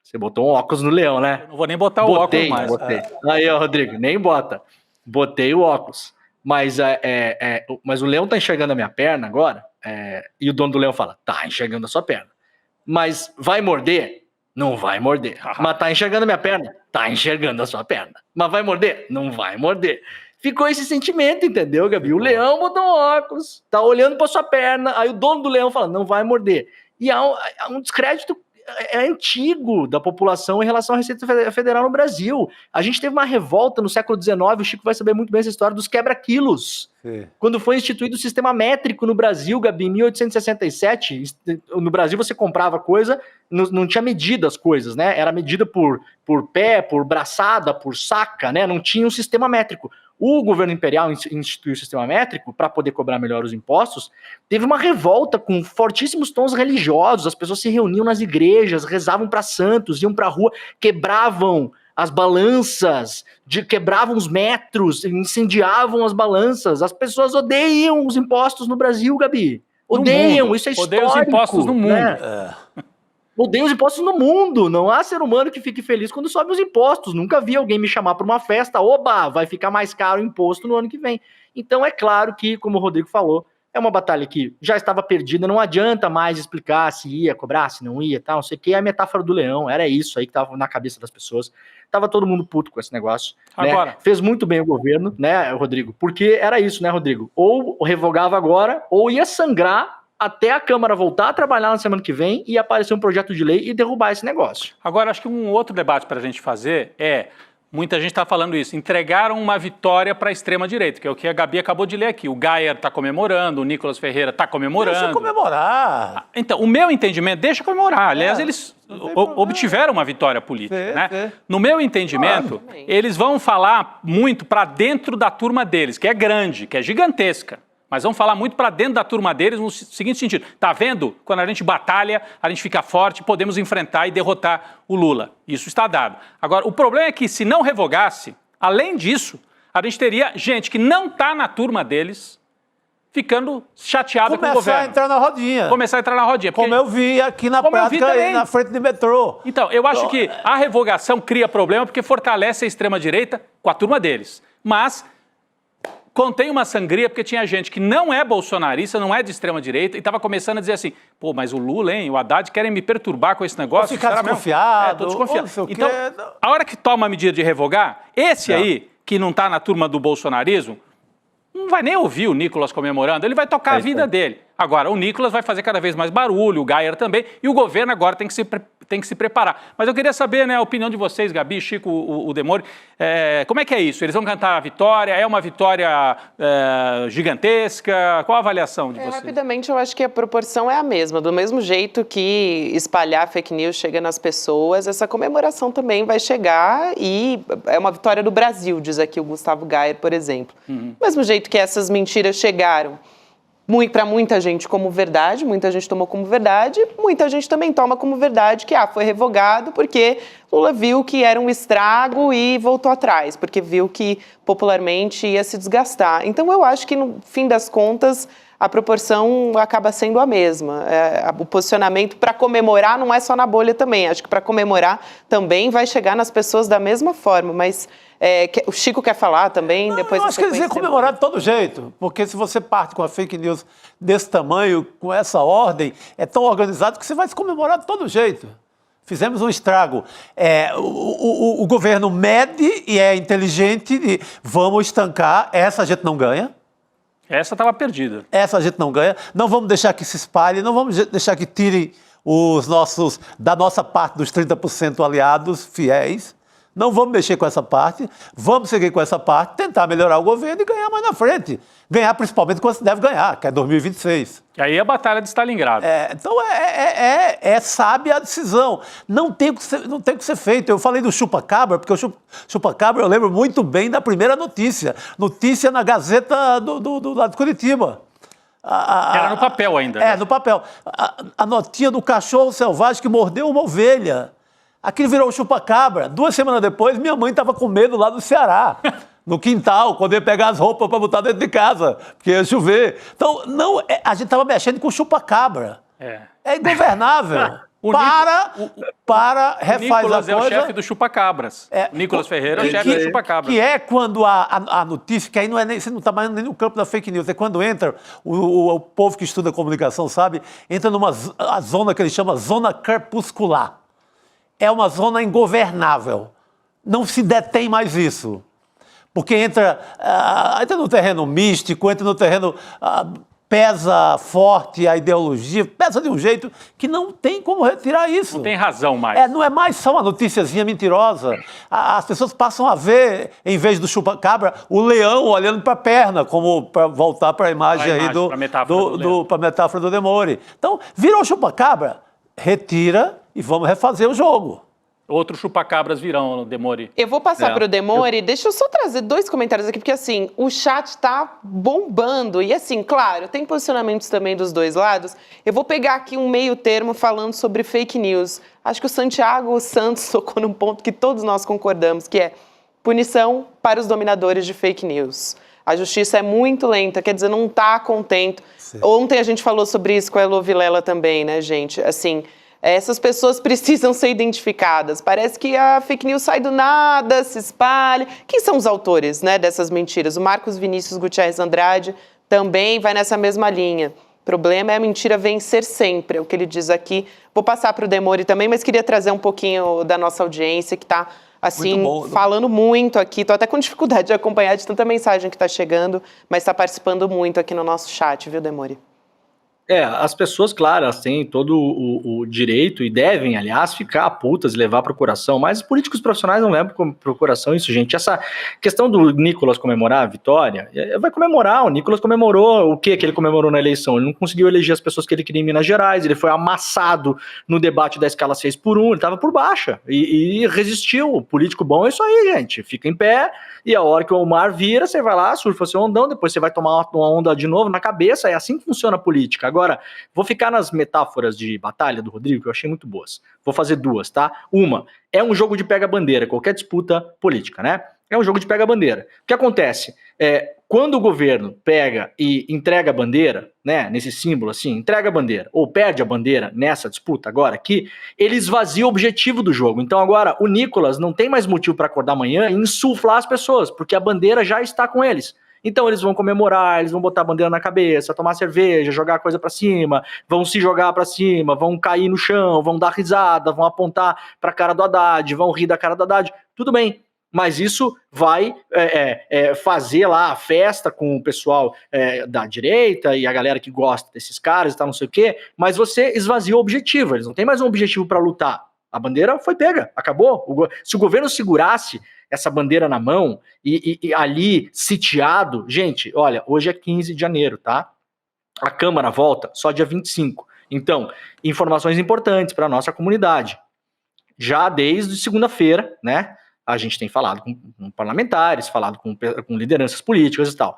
você botou um óculos no leão, né? Eu não vou nem botar o óculos mais. Botei. Aí, ó, Rodrigo, nem bota. Botei o óculos. Mas o leão tá enxergando a minha perna agora, e o dono do leão fala, tá enxergando a sua perna. Mas vai morder? Não vai morder. Mas tá enxergando a minha perna? Tá enxergando a sua perna. Mas vai morder? Não vai morder. Ficou esse sentimento, entendeu, Gabi? O leão botou um óculos, tá olhando pra sua perna, aí o dono do leão fala, não vai morder. E há um descrédito antigo da população em relação à Receita Federal no Brasil. A gente teve uma revolta no século XIX, o Chico vai saber muito bem essa história, dos quebra-quilos. Quando foi instituído o sistema métrico no Brasil, Gabi, em 1867, no Brasil você comprava coisa, não tinha medida as coisas, né? Era medida por pé, por braçada, por saca, né? Não tinha um sistema métrico. O governo imperial instituiu o sistema métrico para poder cobrar melhor os impostos. Teve uma revolta com fortíssimos tons religiosos, as pessoas se reuniam nas igrejas, rezavam para santos, iam para a rua, quebravam as balanças, quebravam os metros, incendiavam as balanças. As pessoas odeiam os impostos no Brasil, Gabi. Odeiam, isso é histórico. Odeiam os impostos no mundo. Né? Odeiam os impostos no mundo. Não há ser humano que fique feliz quando sobe os impostos. Nunca vi alguém me chamar para uma festa, oba, vai ficar mais caro o imposto no ano que vem. Então é claro que, como o Rodrigo falou, é uma batalha que já estava perdida, não adianta mais explicar se ia cobrar, se não ia, tal, não sei o que. É a metáfora do leão, era isso aí que estava na cabeça das pessoas. Tava todo mundo puto com esse negócio. Agora, né? Fez muito bem o governo, né, Rodrigo? Porque era isso, né, Rodrigo? Ou revogava agora, ou ia sangrar até a Câmara voltar a trabalhar na semana que vem e aparecer um projeto de lei e derrubar esse negócio. Agora, acho que um outro debate para a gente fazer muita gente está falando isso, entregaram uma vitória para a extrema-direita, que é o que a Gabi acabou de ler aqui. O Geyer está comemorando, o Nicolas Ferreira está comemorando. Deixa comemorar. Então, o meu entendimento, deixa comemorar. Aliás, eles obtiveram uma vitória política. Né? No meu entendimento, eles vão falar muito para dentro da turma deles, que é grande, que é gigantesca. Mas vamos falar muito para dentro da turma deles no seguinte sentido. Tá vendo? Quando a gente batalha, a gente fica forte, podemos enfrentar e derrotar o Lula. Isso está dado. Agora, o problema é que se não revogasse, além disso, a gente teria gente que não está na turma deles ficando chateada com o governo. Começar a entrar na rodinha. Começar a entrar na rodinha. Como eu vi aqui na prática, aí, na frente do metrô. Então, eu acho que a revogação cria problema porque fortalece a extrema-direita com a turma deles. Mas contém uma sangria porque tinha gente que não é bolsonarista, não é de extrema-direita e estava começando a dizer assim, pô, mas o Lula, hein, o Haddad querem me perturbar com esse negócio. Vou ficar desconfiado. Tô desconfiado. Então, a hora que toma a medida de revogar, esse aí, que não está na turma do bolsonarismo, não vai nem ouvir o Nicolas comemorando, ele vai tocar a vida dele. Agora, o Nicolas vai fazer cada vez mais barulho, o Geyer também, e o governo agora tem que se preparar. Mas eu queria saber, né, a opinião de vocês, Gabi, Chico, o Demore, como é que é isso? Eles vão cantar a vitória? É uma vitória gigantesca? Qual a avaliação de vocês? Rapidamente, eu acho que a proporção é a mesma. Do mesmo jeito que espalhar fake news chega nas pessoas, essa comemoração também vai chegar e é uma vitória do Brasil, diz aqui o Gustavo Geyer, por exemplo. Do mesmo jeito que essas mentiras chegaram para muita gente como verdade, muita gente tomou como verdade, muita gente também toma como verdade que foi revogado porque Lula viu que era um estrago e voltou atrás, porque viu que popularmente ia se desgastar. Então eu acho que no fim das contas a proporção acaba sendo a mesma. O posicionamento para comemorar não é só na bolha também, acho que para comemorar também vai chegar nas pessoas da mesma forma, mas o Chico quer falar também? Não, depois eu acho que eles iam comemorar de todo jeito, porque se você parte com a fake news desse tamanho, com essa ordem, é tão organizado que você vai se comemorar de todo jeito. Fizemos um estrago. O governo mede e é inteligente e vamos estancar, essa a gente não ganha. Essa estava perdida. Essa a gente não ganha. Não vamos deixar que se espalhe, não vamos deixar que tirem da nossa parte dos 30% aliados fiéis. Não vamos mexer com essa parte, vamos seguir com essa parte, tentar melhorar o governo e ganhar mais na frente. Ganhar principalmente quando se deve ganhar, que é 2026. E aí a batalha de Stalingrado. Então é sábia a decisão. Não tem o que ser feito. Eu falei do chupa-cabra, porque o chupa-cabra eu lembro muito bem da primeira notícia. Notícia na Gazeta do lado de Curitiba. Era no papel ainda. No papel. A notinha do cachorro selvagem que mordeu uma ovelha. Aquilo virou chupa-cabra. 2 semanas depois, minha mãe estava com medo lá do Ceará. no quintal, quando ia pegar as roupas para botar dentro de casa, porque ia chover. Então, a gente estava mexendo com chupa-cabra. É ingovernável. Refaz Nicolas a coisa. é o chefe do chupa-cabras. O Nicolas Ferreira é o chefe do chupa-cabras. Que é quando a notícia, que aí não é nem, você não está mais nem no campo da fake news, é quando entra, o povo que estuda comunicação sabe, entra a zona que ele chama zona crepuscular. É uma zona ingovernável. Não se detém mais isso. Porque entra no terreno místico, entra no terreno... pesa forte a ideologia, pesa de um jeito que não tem como retirar isso. Não tem razão mais. Não é mais só uma noticiazinha mentirosa. As pessoas passam a ver, em vez do chupa-cabra, o leão olhando para a perna, como para voltar para a imagem aí para a metáfora do Demore. Então, virou chupa-cabra, retira e vamos refazer o jogo. Outros chupacabras virão, Demore. Eu vou passar para o Demore. Deixa eu só trazer 2 comentários aqui, porque assim, o chat tá bombando. E assim, claro, tem posicionamentos também dos 2 lados. Eu vou pegar aqui um meio termo falando sobre fake news. Acho que o Santiago Santos tocou num ponto que todos nós concordamos, que é punição para os dominadores de fake news. A justiça é muito lenta, quer dizer, não tá contento. Sim. Ontem a gente falou sobre isso com a Elo Vilela também, né, gente? Assim... essas pessoas precisam ser identificadas. Parece que a fake news sai do nada, se espalha. Quem são os autores, né, dessas mentiras? O Marcos Vinícius Gutierrez Andrade também vai nessa mesma linha. O problema é a mentira vencer sempre, é o que ele diz aqui. Vou passar para o Demore também, mas queria trazer um pouquinho da nossa audiência, que está, assim, falando muito aqui. Estou até com dificuldade de acompanhar de tanta mensagem que está chegando, mas está participando muito aqui no nosso chat, viu, Demore? As pessoas, claro, elas têm todo o direito e devem, aliás, ficar putas e levar à procuração, mas os políticos profissionais não levam à procuração isso, gente. Essa questão do Nicolas comemorar a vitória, vai comemorar, o Nicolas comemorou o que ele comemorou na eleição? Ele não conseguiu eleger as pessoas que ele queria em Minas Gerais, ele foi amassado no debate da escala 6x1, ele estava por baixa e resistiu. O político bom é isso aí, gente, fica em pé e a hora que o mar vira, você vai lá, surfa seu ondão, depois você vai tomar uma onda de novo na cabeça, é assim que funciona a política. Agora, vou ficar nas metáforas de batalha do Rodrigo, que eu achei muito boas. Vou fazer 2, tá? Uma, é um jogo de pega-bandeira, qualquer disputa política, né? É um jogo de pega-bandeira. O que acontece? Quando o governo pega e entrega a bandeira, né, nesse símbolo assim, entrega a bandeira, ou perde a bandeira nessa disputa agora aqui, ele esvazia o objetivo do jogo. Então agora o Nicolas não tem mais motivo para acordar amanhã e insuflar as pessoas, porque a bandeira já está com eles. Então eles vão comemorar, eles vão botar a bandeira na cabeça, tomar cerveja, jogar coisa pra cima, vão se jogar pra cima, vão cair no chão, vão dar risada, vão apontar pra cara do Haddad, vão rir da cara do Haddad. Tudo bem, mas isso vai fazer lá a festa com o pessoal da direita e a galera que gosta desses caras e tal, não sei o quê, mas você esvazia o objetivo, eles não têm mais um objetivo pra lutar. A bandeira foi pega, acabou. Se o governo segurasse essa bandeira na mão e ali sitiado, gente, olha, hoje é 15 de janeiro, tá? A Câmara volta só dia 25. Então, informações importantes para a nossa comunidade. Já desde segunda-feira, né? A gente tem falado com parlamentares, falado com lideranças políticas e tal.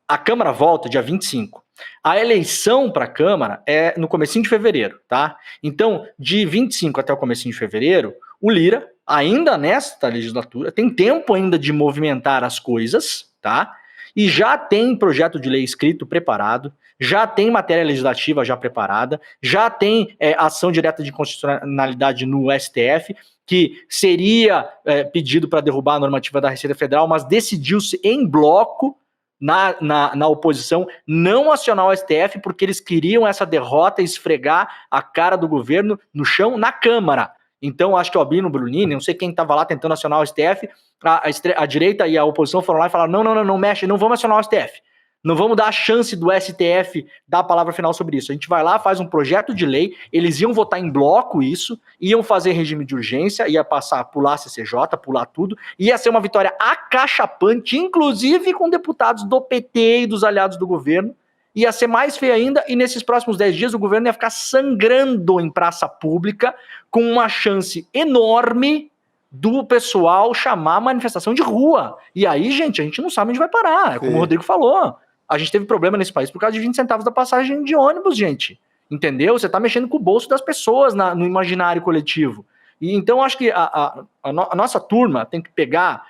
A Câmara volta dia 25. A eleição para a Câmara é no comecinho de fevereiro, tá? Então, de 25 até o comecinho de fevereiro, o Lira, ainda nesta legislatura, tem tempo ainda de movimentar as coisas, tá? E já tem projeto de lei escrito, preparado, já tem matéria legislativa já preparada, já tem ação direta de inconstitucionalidade no STF, que seria pedido para derrubar a normativa da Receita Federal, mas decidiu-se em bloco na oposição não acionar o STF, porque eles queriam essa derrota e esfregar a cara do governo no chão na Câmara. Então, acho que o Albino Brunini, não sei quem estava lá tentando acionar o STF, a direita e a oposição foram lá e falaram, não mexe, não vamos acionar o STF. Não vamos dar a chance do STF dar a palavra final sobre isso. A gente vai lá, faz um projeto de lei, eles iam votar em bloco isso, iam fazer regime de urgência, ia pular CCJ, pular tudo, ia ser uma vitória acachapante, inclusive com deputados do PT e dos aliados do governo, ia ser mais feio ainda, e nesses próximos 10 dias o governo ia ficar sangrando em praça pública, com uma chance enorme do pessoal chamar a manifestação de rua. E aí, gente, a gente não sabe onde vai parar, é como o Rodrigo falou. A gente teve problema nesse país por causa de 20 centavos da passagem de ônibus, gente. Entendeu? Você tá mexendo com o bolso das pessoas no imaginário coletivo. E então, acho que a nossa turma tem que pegar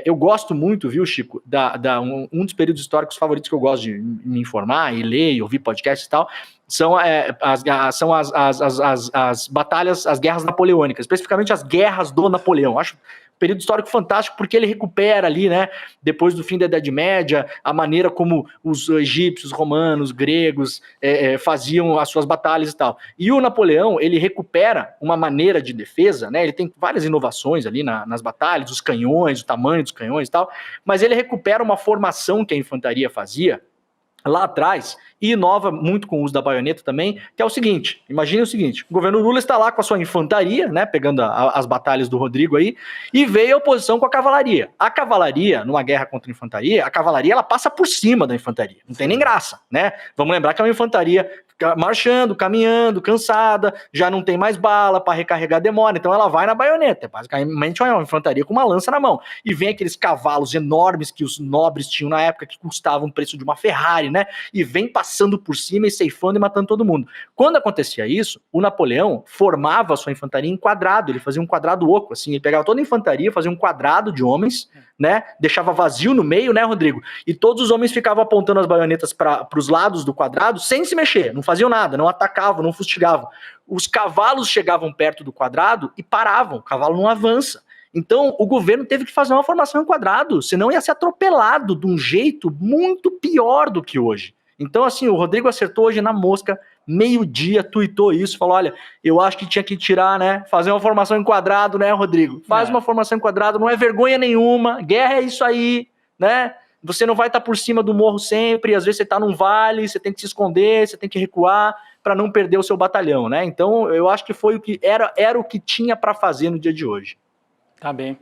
eu gosto muito, viu, Chico, um dos períodos históricos favoritos que eu gosto de me informar e ler e ouvir podcasts e tal, são as batalhas, as guerras napoleônicas, especificamente as guerras do Napoleão. Acho um período histórico fantástico porque ele recupera ali, né, depois do fim da Idade Média, a maneira como os egípcios, romanos, gregos faziam as suas batalhas e tal. E o Napoleão, ele recupera uma maneira de defesa, né, ele tem várias inovações ali nas batalhas, os canhões, o tamanho dos canhões e tal, mas ele recupera uma formação que a infantaria fazia lá atrás, e inova muito com o uso da baioneta também, que é o seguinte, imagine o seguinte, o governo Lula está lá com a sua infantaria, né, pegando as batalhas do Rodrigo aí, e veio a oposição com a cavalaria. A cavalaria, numa guerra contra a infantaria, a cavalaria ela passa por cima da infantaria, não tem nem graça, né? Vamos lembrar que é uma infantaria marchando, caminhando, cansada, já não tem mais bala, para recarregar demora, então ela vai na baioneta, basicamente é uma infantaria com uma lança na mão, e vem aqueles cavalos enormes que os nobres tinham na época, que custavam o preço de uma Ferrari, né, e vem passando por cima e ceifando e matando todo mundo. Quando acontecia isso, o Napoleão formava a sua infantaria em quadrado, ele fazia um quadrado oco, assim, ele pegava toda a infantaria, fazia um quadrado de homens, né, deixava vazio no meio, né, Rodrigo, e todos os homens ficavam apontando as baionetas para os lados do quadrado, sem se mexer, não faziam nada, não atacavam, não fustigavam. Os cavalos chegavam perto do quadrado e paravam, o cavalo não avança. Então, o governo teve que fazer uma formação em quadrado, senão ia ser atropelado de um jeito muito pior do que hoje. Então, assim, o Rodrigo acertou hoje na mosca, meio-dia, tuitou isso, falou, olha, eu acho que tinha que tirar, né, fazer uma formação em quadrado, né, Rodrigo? Faz uma formação em quadrado, não é vergonha nenhuma, guerra é isso aí, né? Você não vai estar por cima do morro sempre, às vezes você está num vale, você tem que se esconder, você tem que recuar para não perder o seu batalhão, né? Então, eu acho que foi o que era o que tinha para fazer no dia de hoje. Tá bem,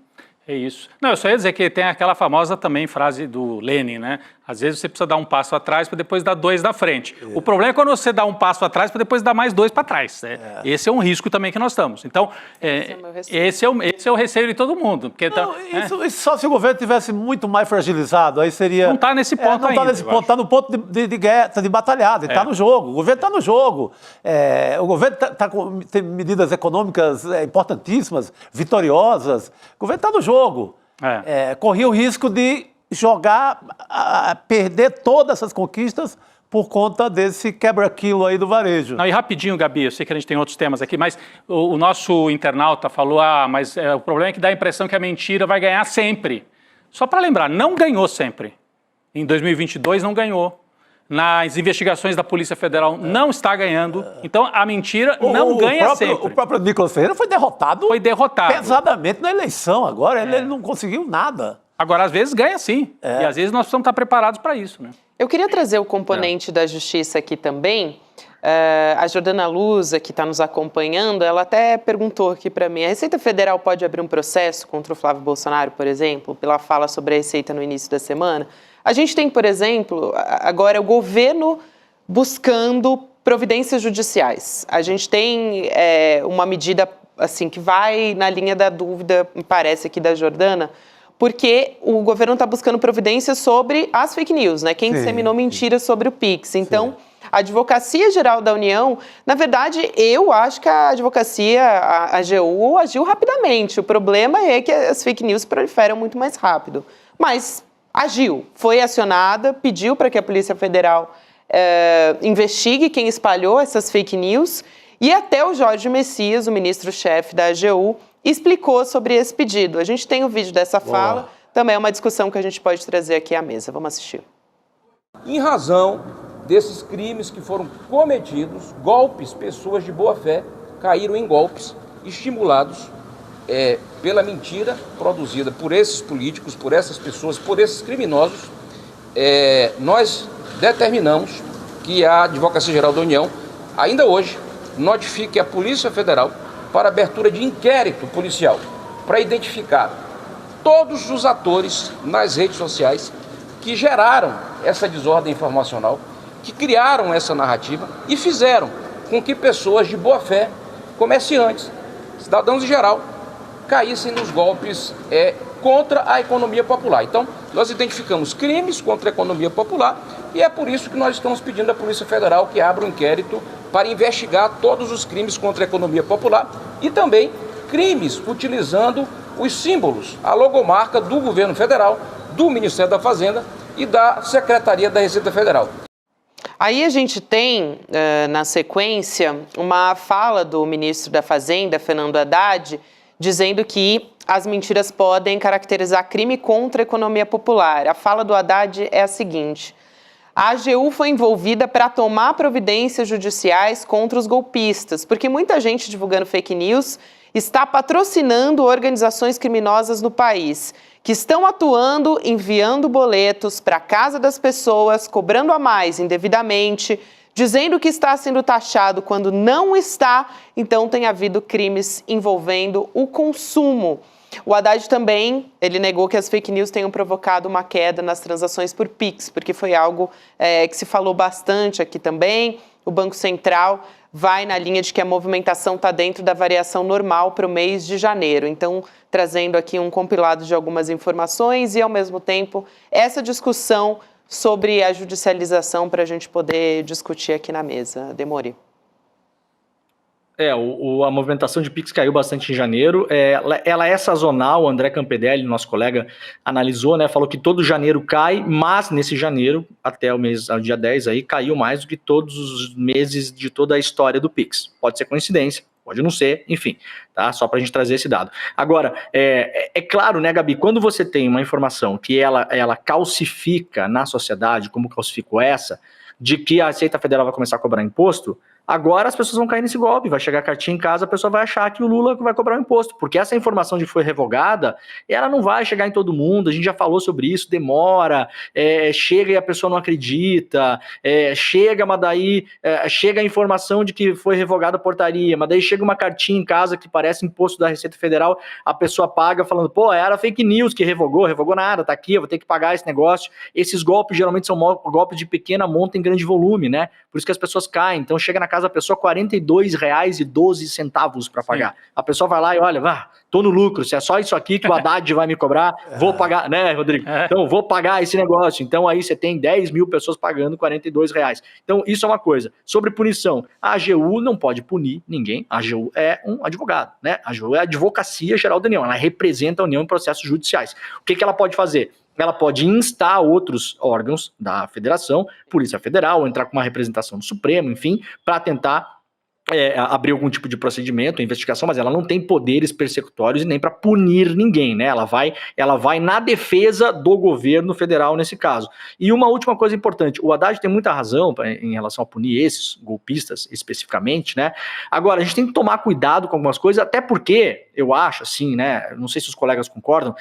é isso. Não, eu só ia dizer que tem aquela famosa também frase do Lenin, né? Às vezes você precisa dar um passo atrás para depois dar 2 da frente. O problema é quando você dá um passo atrás para depois dar mais 2 para trás. Né? Esse é um risco também que nós estamos. Então, esse é o receio de todo mundo. Porque isso só se o governo tivesse muito mais fragilizado, aí seria... Não está nesse ponto ainda. Não está nesse ponto, está no ponto de guerra, de batalhada, está no jogo. O governo está no jogo. O governo tem medidas econômicas importantíssimas, vitoriosas. O governo está no jogo. Corria o risco de perder todas essas conquistas por conta desse quebra-quilo aí do varejo. Não, e rapidinho, Gabi, eu sei que a gente tem outros temas aqui, mas o nosso internauta falou, mas o problema é que dá a impressão que a mentira vai ganhar sempre. Só para lembrar, não ganhou sempre. Em 2022 não ganhou. Nas investigações da Polícia Federal não está ganhando. Então a mentira não ganha sempre. O próprio Nicolas Ferreira foi derrotado. Pesadamente na eleição agora. Ele não conseguiu nada. Agora, às vezes, ganha sim. E às vezes nós precisamos estar preparados para isso, né? Eu queria trazer o componente da justiça aqui também. A Jordana Luza, que está nos acompanhando, ela até perguntou aqui para mim, a Receita Federal pode abrir um processo contra o Flávio Bolsonaro, por exemplo, pela fala sobre a Receita no início da semana? A gente tem, por exemplo, agora o governo buscando providências judiciais. A gente tem uma medida assim que vai na linha da dúvida, me parece, aqui da Jordana, porque o governo está buscando providências sobre as fake news, né? Quem disseminou mentiras sobre o Pix. Então, a Advocacia Geral da União, na verdade, eu acho que a Advocacia, a AGU, agiu rapidamente. O problema é que as fake news proliferam muito mais rápido. Mas agiu, foi acionada, pediu para que a Polícia Federal investigue quem espalhou essas fake news, e até o Jorge Messias, o ministro-chefe da AGU, explicou sobre esse pedido. A gente tem o vídeo dessa fala, também é uma discussão que a gente pode trazer aqui à mesa. Vamos assistir. Em razão desses crimes que foram cometidos, golpes, pessoas de boa fé caíram em golpes estimulados pela mentira produzida por esses políticos, por essas pessoas, por esses criminosos. Nós determinamos que a Advocacia Geral da União, ainda hoje, notifique a Polícia Federal para abertura de inquérito policial, para identificar todos os atores nas redes sociais que geraram essa desordem informacional, que criaram essa narrativa e fizeram com que pessoas de boa fé, comerciantes, cidadãos em geral, caíssem nos golpes contra a economia popular. Então, nós identificamos crimes contra a economia popular e é por isso que nós estamos pedindo à Polícia Federal que abra um inquérito para investigar todos os crimes contra a economia popular e também crimes utilizando os símbolos, a logomarca do governo federal, do Ministério da Fazenda e da Secretaria da Receita Federal. Aí a gente tem, na sequência, uma fala do ministro da Fazenda, Fernando Haddad, dizendo que as mentiras podem caracterizar crime contra a economia popular. A fala do Haddad é a seguinte: a AGU foi envolvida para tomar providências judiciais contra os golpistas, porque muita gente divulgando fake news está patrocinando organizações criminosas no país, que estão atuando, enviando boletos para a casa das pessoas, cobrando a mais indevidamente, dizendo que está sendo taxado quando não está, então tem havido crimes envolvendo o consumo. O Haddad também, ele negou que as fake news tenham provocado uma queda nas transações por Pix, porque foi algo que se falou bastante aqui também. O Banco Central vai na linha de que a movimentação está dentro da variação normal para o mês de janeiro. Então, trazendo aqui um compilado de algumas informações e, ao mesmo tempo, essa discussão sobre a judicialização para a gente poder discutir aqui na mesa. Demore. A movimentação de Pix caiu bastante em janeiro. Ela é sazonal. O André Campedelli, nosso colega, analisou, né? Falou que todo janeiro cai, mas nesse janeiro, até o dia 10, aí, caiu mais do que todos os meses de toda a história do Pix. Pode ser coincidência, pode não ser, enfim, tá? Só para a gente trazer esse dado. Agora, é claro, né, Gabi, quando você tem uma informação que ela calcifica na sociedade, como calcificou essa, de que a Receita Federal vai começar a cobrar imposto, agora as pessoas vão cair nesse golpe, vai chegar a cartinha em casa, a pessoa vai achar que o Lula vai cobrar o imposto, porque essa informação de que foi revogada, ela não vai chegar em todo mundo, a gente já falou sobre isso, demora, chega e a pessoa não acredita, chega, mas daí chega a informação de que foi revogada a portaria, mas daí chega uma cartinha em casa que parece imposto da Receita Federal, a pessoa paga falando, pô, era fake news que revogou nada, tá aqui, eu vou ter que pagar esse negócio. Esses golpes geralmente são golpes de pequena monta em grande volume, né? Por isso que as pessoas caem, então chega na casa da pessoa R$ 42,12 para pagar. Sim. A pessoa vai lá e olha, tô no lucro, se é só isso aqui que o Haddad vai me cobrar, vou pagar, né, Rodrigo? Então, vou pagar esse negócio. Então, aí você tem 10 mil pessoas pagando R$ 42. Então, isso é uma coisa. Sobre punição, a AGU não pode punir ninguém, a AGU é um advogado, né? A AGU é a Advocacia Geral da União, ela representa a União em processos judiciais. O que ela pode fazer? Ela pode instar outros órgãos da federação, Polícia Federal, entrar com uma representação do Supremo, enfim, para tentar abrir algum tipo de procedimento, investigação, mas ela não tem poderes persecutórios e nem para punir ninguém, né? Ela vai na defesa do governo federal nesse caso. E uma última coisa importante, o Haddad tem muita razão em relação a punir esses golpistas especificamente, né? Agora, a gente tem que tomar cuidado com algumas coisas, até porque, eu acho assim, né? Não sei se os colegas concordam,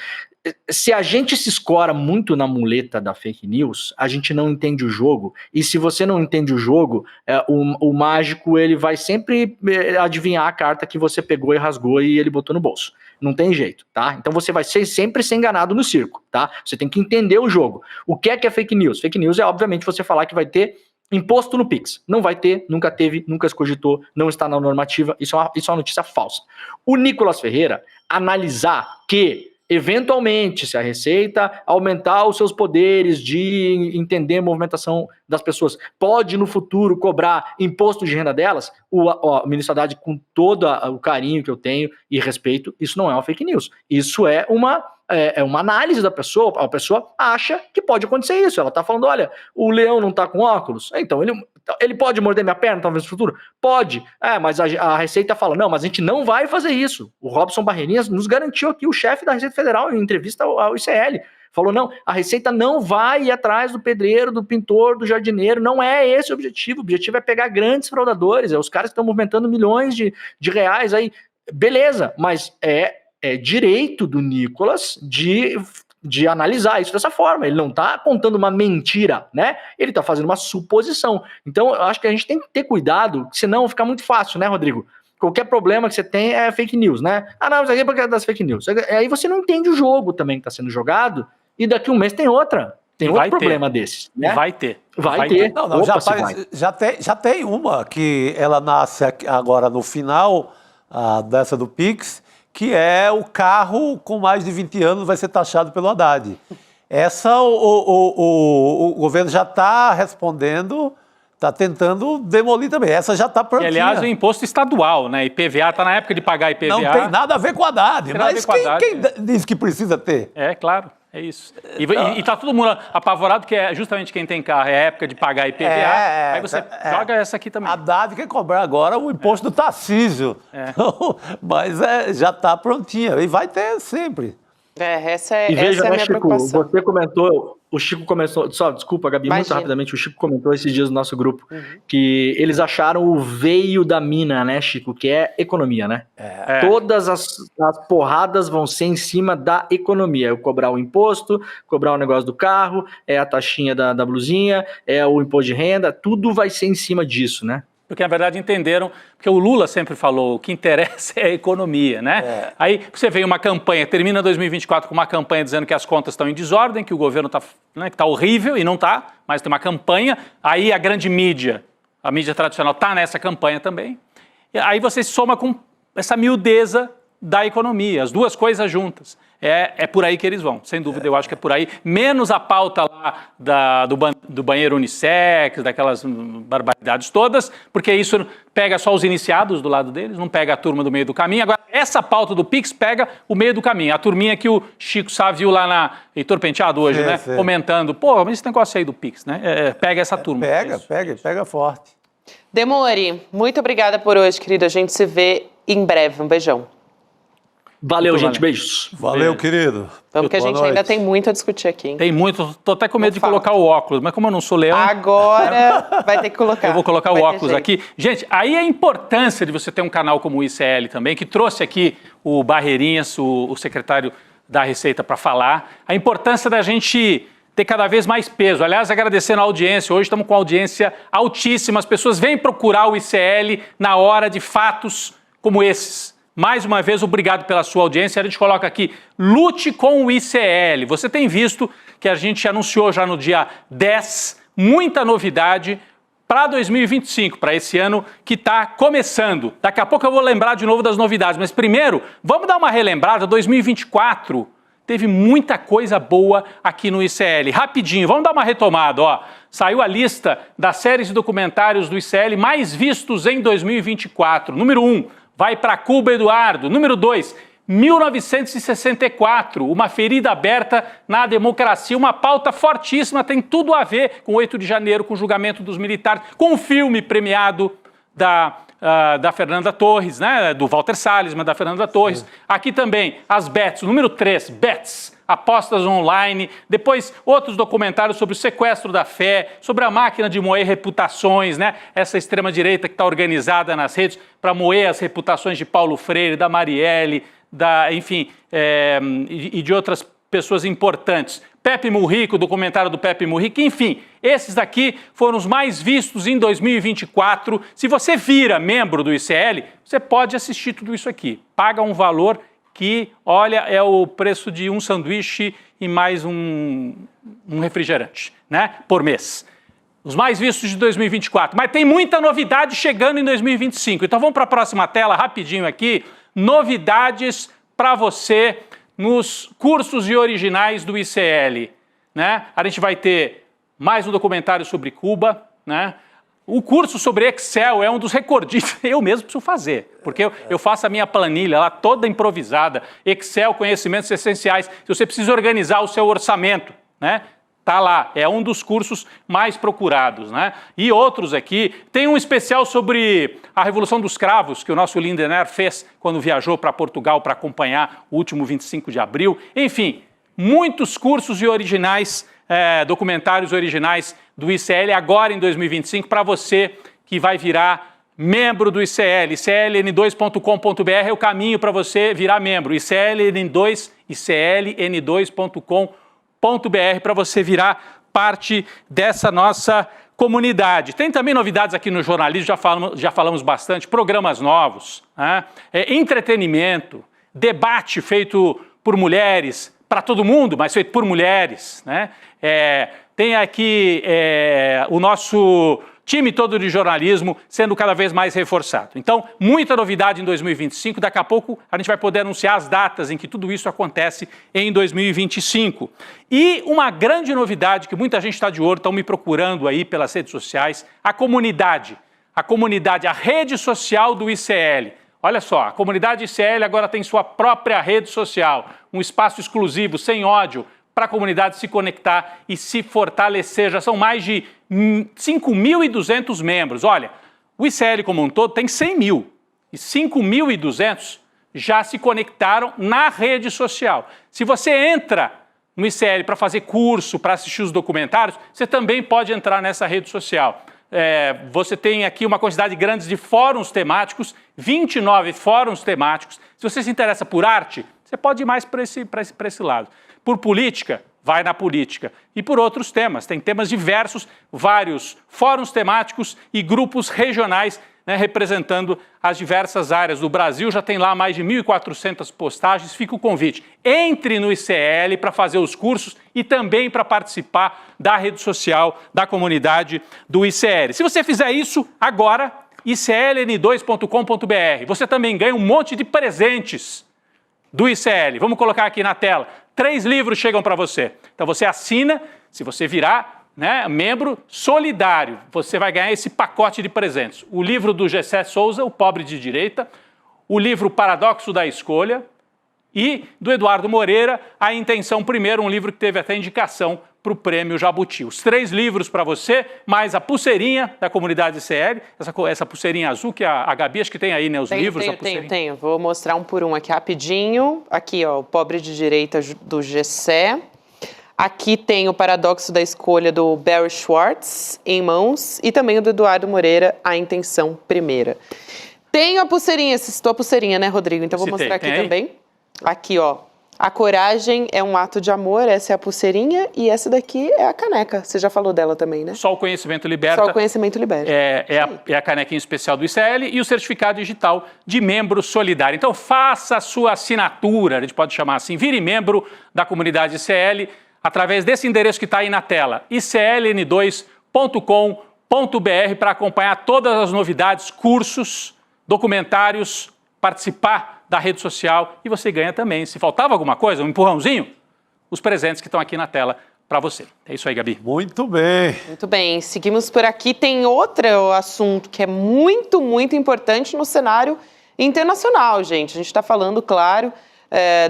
se a gente se escora muito na muleta da fake news, a gente não entende o jogo, e se você não entende o jogo, o mágico ele vai sempre adivinhar a carta que você pegou e rasgou e ele botou no bolso. Não tem jeito, tá? Então você vai sempre ser enganado no circo, tá? Você tem que entender o jogo. O que é fake news? Fake news é, obviamente, você falar que vai ter imposto no Pix. Não vai ter, nunca teve, nunca se cogitou, não está na normativa, isso é uma notícia falsa. O Nicolas Ferreira analisar que eventualmente, se a Receita aumentar os seus poderes de entender a movimentação das pessoas, pode no futuro cobrar imposto de renda delas, o ministro Haddad, com todo o carinho que eu tenho e respeito, isso não é uma fake news. Isso é uma análise da pessoa. A pessoa acha que pode acontecer isso. Ela está falando, olha, o leão não está com óculos, então ele pode morder minha perna talvez no futuro? Pode. Mas a Receita fala, não, mas a gente não vai fazer isso. O Robson Barreirinhas nos garantiu aqui, o chefe da Receita Federal, em entrevista ao ICL, falou, não, a Receita não vai ir atrás do pedreiro, do pintor, do jardineiro, não é esse o objetivo é pegar grandes fraudadores, os caras que estão movimentando milhões de reais aí, beleza, mas é direito do Nicolas de analisar isso dessa forma, ele não está contando uma mentira, né, ele está fazendo uma suposição. Então eu acho que a gente tem que ter cuidado, senão fica muito fácil, né, Rodrigo? Qualquer problema que você tem é fake news, né? Não, isso aqui é porque é das fake news. Aí você não entende o jogo também que está sendo jogado, e daqui um mês tem outro problema desses. Né? Vai ter. Vai ter. Não, já tem uma que ela nasce agora no final dessa do Pix, que é o carro com mais de 20 anos vai ser taxado pelo Haddad. Essa o governo já está respondendo, está tentando demolir também. Essa já está prontinha. E, aliás, o imposto estadual, né? IPVA está na época de pagar IPVA. Não tem nada a ver com a Haddad, mas quem diz que precisa ter? É, claro. É isso. E tá todo mundo apavorado, que é justamente quem tem carro, é a época de pagar IPVA. Aí você joga essa aqui também. A Haddad quer cobrar agora o imposto do Tarcísio. Então, mas já está prontinha e vai ter sempre. Essa é a minha Chico, preocupação. você comentou, o Chico começou, só desculpa, Gabi, muito rapidamente, o Chico comentou esses dias no nosso grupo que eles acharam o veio da mina, né, Chico, que é economia, né? Todas as porradas vão ser em cima da economia, cobrar o imposto, cobrar o negócio do carro, a taxinha da blusinha, o imposto de renda, tudo vai ser em cima disso, né? Porque, na verdade, entenderam, porque o Lula sempre falou, o que interessa é a economia, né? Aí você vê uma campanha, termina 2024 com uma campanha dizendo que as contas estão em desordem, que o governo está, né, que tá horrível, e não está, mas tem uma campanha, aí a grande mídia, a mídia tradicional está nessa campanha também, e aí você se soma com essa miudeza da economia, as duas coisas juntas. É por aí que eles vão, sem dúvida, eu acho que é por aí. Menos a pauta lá do banheiro unissex, daquelas barbaridades todas, porque isso pega só os iniciados do lado deles, não pega a turma do meio do caminho. Agora, essa pauta do Pix pega o meio do caminho. A turminha que o Chico Sá viu lá na Heitor Penteado hoje, né? Comentando, pô, mas esse negócio aí do Pix, né? Pega essa turma. Pega forte. Demore, muito obrigada por hoje, querido. A gente se vê em breve. Um beijão. Valeu, gente. Beijos. Valeu, querido. Vamos que a gente ainda tem muito a discutir aqui, hein? Tem muito. Tô até com medo de colocar o óculos, mas como eu não sou leão... Agora vai ter que colocar. Eu vou colocar o óculos aqui. Gente, aí a importância de você ter um canal como o ICL também, que trouxe aqui o Barreirinhas, o secretário da Receita, para falar. A importância da gente ter cada vez mais peso. Aliás, agradecendo a audiência. Hoje estamos com audiência altíssima. As pessoas vêm procurar o ICL na hora de fatos como esses. Mais uma vez, obrigado pela sua audiência. A gente coloca aqui, lute com o ICL. Você tem visto que a gente anunciou já no dia 10, muita novidade para 2025, para esse ano que está começando. Daqui a pouco eu vou lembrar de novo das novidades, mas primeiro, vamos dar uma relembrada. 2024 teve muita coisa boa aqui no ICL. Rapidinho, vamos dar uma retomada. Ó. Saiu a lista das séries de documentários do ICL mais vistos em 2024. Número 1. Vai para Cuba, Eduardo. Número 2, 1964, uma ferida aberta na democracia, uma pauta fortíssima, tem tudo a ver com 8 de janeiro, com o julgamento dos militares, com o filme premiado da Fernanda Torres, né? Do Walter Salles, mas da Fernanda Torres. Aqui também, as Bets, número 3, Bets, apostas online, depois outros documentários sobre o sequestro da fé, sobre a máquina de moer reputações, né? Essa extrema-direita que está organizada nas redes para moer as reputações de Paulo Freire, da Marielle, enfim, e de outras pessoas importantes. Pepe Mujica, o documentário do Pepe Mujica, enfim, esses daqui foram os mais vistos em 2024. Se você vira membro do ICL, você pode assistir tudo isso aqui. Paga um valor que, olha, é o preço de um sanduíche e mais um refrigerante, né, por mês. Os mais vistos de 2024. Mas tem muita novidade chegando em 2025. Então vamos para a próxima tela, rapidinho aqui. Novidades para você nos cursos e originais do ICL, né? A gente vai ter mais um documentário sobre Cuba, né? O curso sobre Excel é um dos recordistas, eu mesmo preciso fazer, porque eu faço a minha planilha lá toda improvisada, Excel, conhecimentos essenciais, se você precisa organizar o seu orçamento, né? Tá lá, é um dos cursos mais procurados, né? E outros aqui, tem um especial sobre a Revolução dos Cravos, que o nosso Lindener fez quando viajou para Portugal para acompanhar o último 25 de abril. Enfim, muitos cursos e originais, documentários originais do ICL agora em 2025 para você que vai virar membro do ICL. ICLN2.com.br é o caminho para você virar membro. ICLN2.com.br para você virar parte dessa nossa comunidade. Tem também novidades aqui no jornalismo, já falamos bastante, programas novos, né? Entretenimento, debate feito por mulheres, para todo mundo, mas feito por mulheres, né? Tem aqui o nosso time todo de jornalismo sendo cada vez mais reforçado. Então, muita novidade em 2025. Daqui a pouco a gente vai poder anunciar as datas em que tudo isso acontece em 2025. E uma grande novidade que muita gente está de olho, estão me procurando aí pelas redes sociais, a comunidade, a rede social do ICL. Olha só, a comunidade ICL agora tem sua própria rede social, um espaço exclusivo, sem ódio, para a comunidade se conectar e se fortalecer. Já são mais de 5.200 membros. Olha, o ICL como um todo tem 100 mil e 5.200 já se conectaram na rede social. Se você entra no ICL para fazer curso, para assistir os documentários, você também pode entrar nessa rede social. Você tem aqui uma quantidade grande de fóruns temáticos, 29 fóruns temáticos. Se você se interessa por arte, você pode ir mais para esse lado. Por política, vai na política. E por outros temas, tem temas diversos, vários fóruns temáticos e grupos regionais, né, representando as diversas áreas do Brasil. Já tem lá mais de 1.400 postagens. Fica o convite. Entre no ICL para fazer os cursos e também para participar da rede social da comunidade do ICL. Se você fizer isso agora, icln2.com.br, você também ganha um monte de presentes do ICL. Vamos colocar aqui na tela. 3 livros chegam para você. Então você assina, se você virar, né, membro solidário, você vai ganhar esse pacote de presentes. O livro do Gessé Souza, O Pobre de Direita, o livro Paradoxo da Escolha e do Eduardo Moreira, A Intenção Primeiro, um livro que teve até indicação para o Prêmio Jabuti. Os 3 livros para você, mais a pulseirinha da comunidade ICL, essa pulseirinha azul que a Gabi, acho que tem aí, né, os livros. Tenho. Vou mostrar um por um aqui rapidinho. Aqui, ó, O Pobre de Direita do Gessé. Aqui tem o Paradoxo da Escolha do Barry Schwartz, em mãos, e também o do Eduardo Moreira, A Intenção Primeira. Tenho a pulseirinha, você citou a pulseirinha, né, Rodrigo? Então vou mostrar aqui também. Aqui, ó. A coragem é um ato de amor, essa é a pulseirinha, e essa daqui é a caneca. Você já falou dela também, né? Só o Conhecimento Liberta. Só o Conhecimento Liberta. É a canequinha especial do ICL e o certificado digital de membro solidário. Então faça a sua assinatura, a gente pode chamar assim, vire membro da comunidade ICL através desse endereço que está aí na tela, icln2.com.br, para acompanhar todas as novidades, cursos, documentários, participar da rede social, e você ganha também. Se faltava alguma coisa, um empurrãozinho, os presentes que estão aqui na tela para você. É isso aí, Gabi. Muito bem. Muito bem. Seguimos por aqui. Tem outro assunto que é muito, muito importante no cenário internacional, gente. A gente está falando, claro,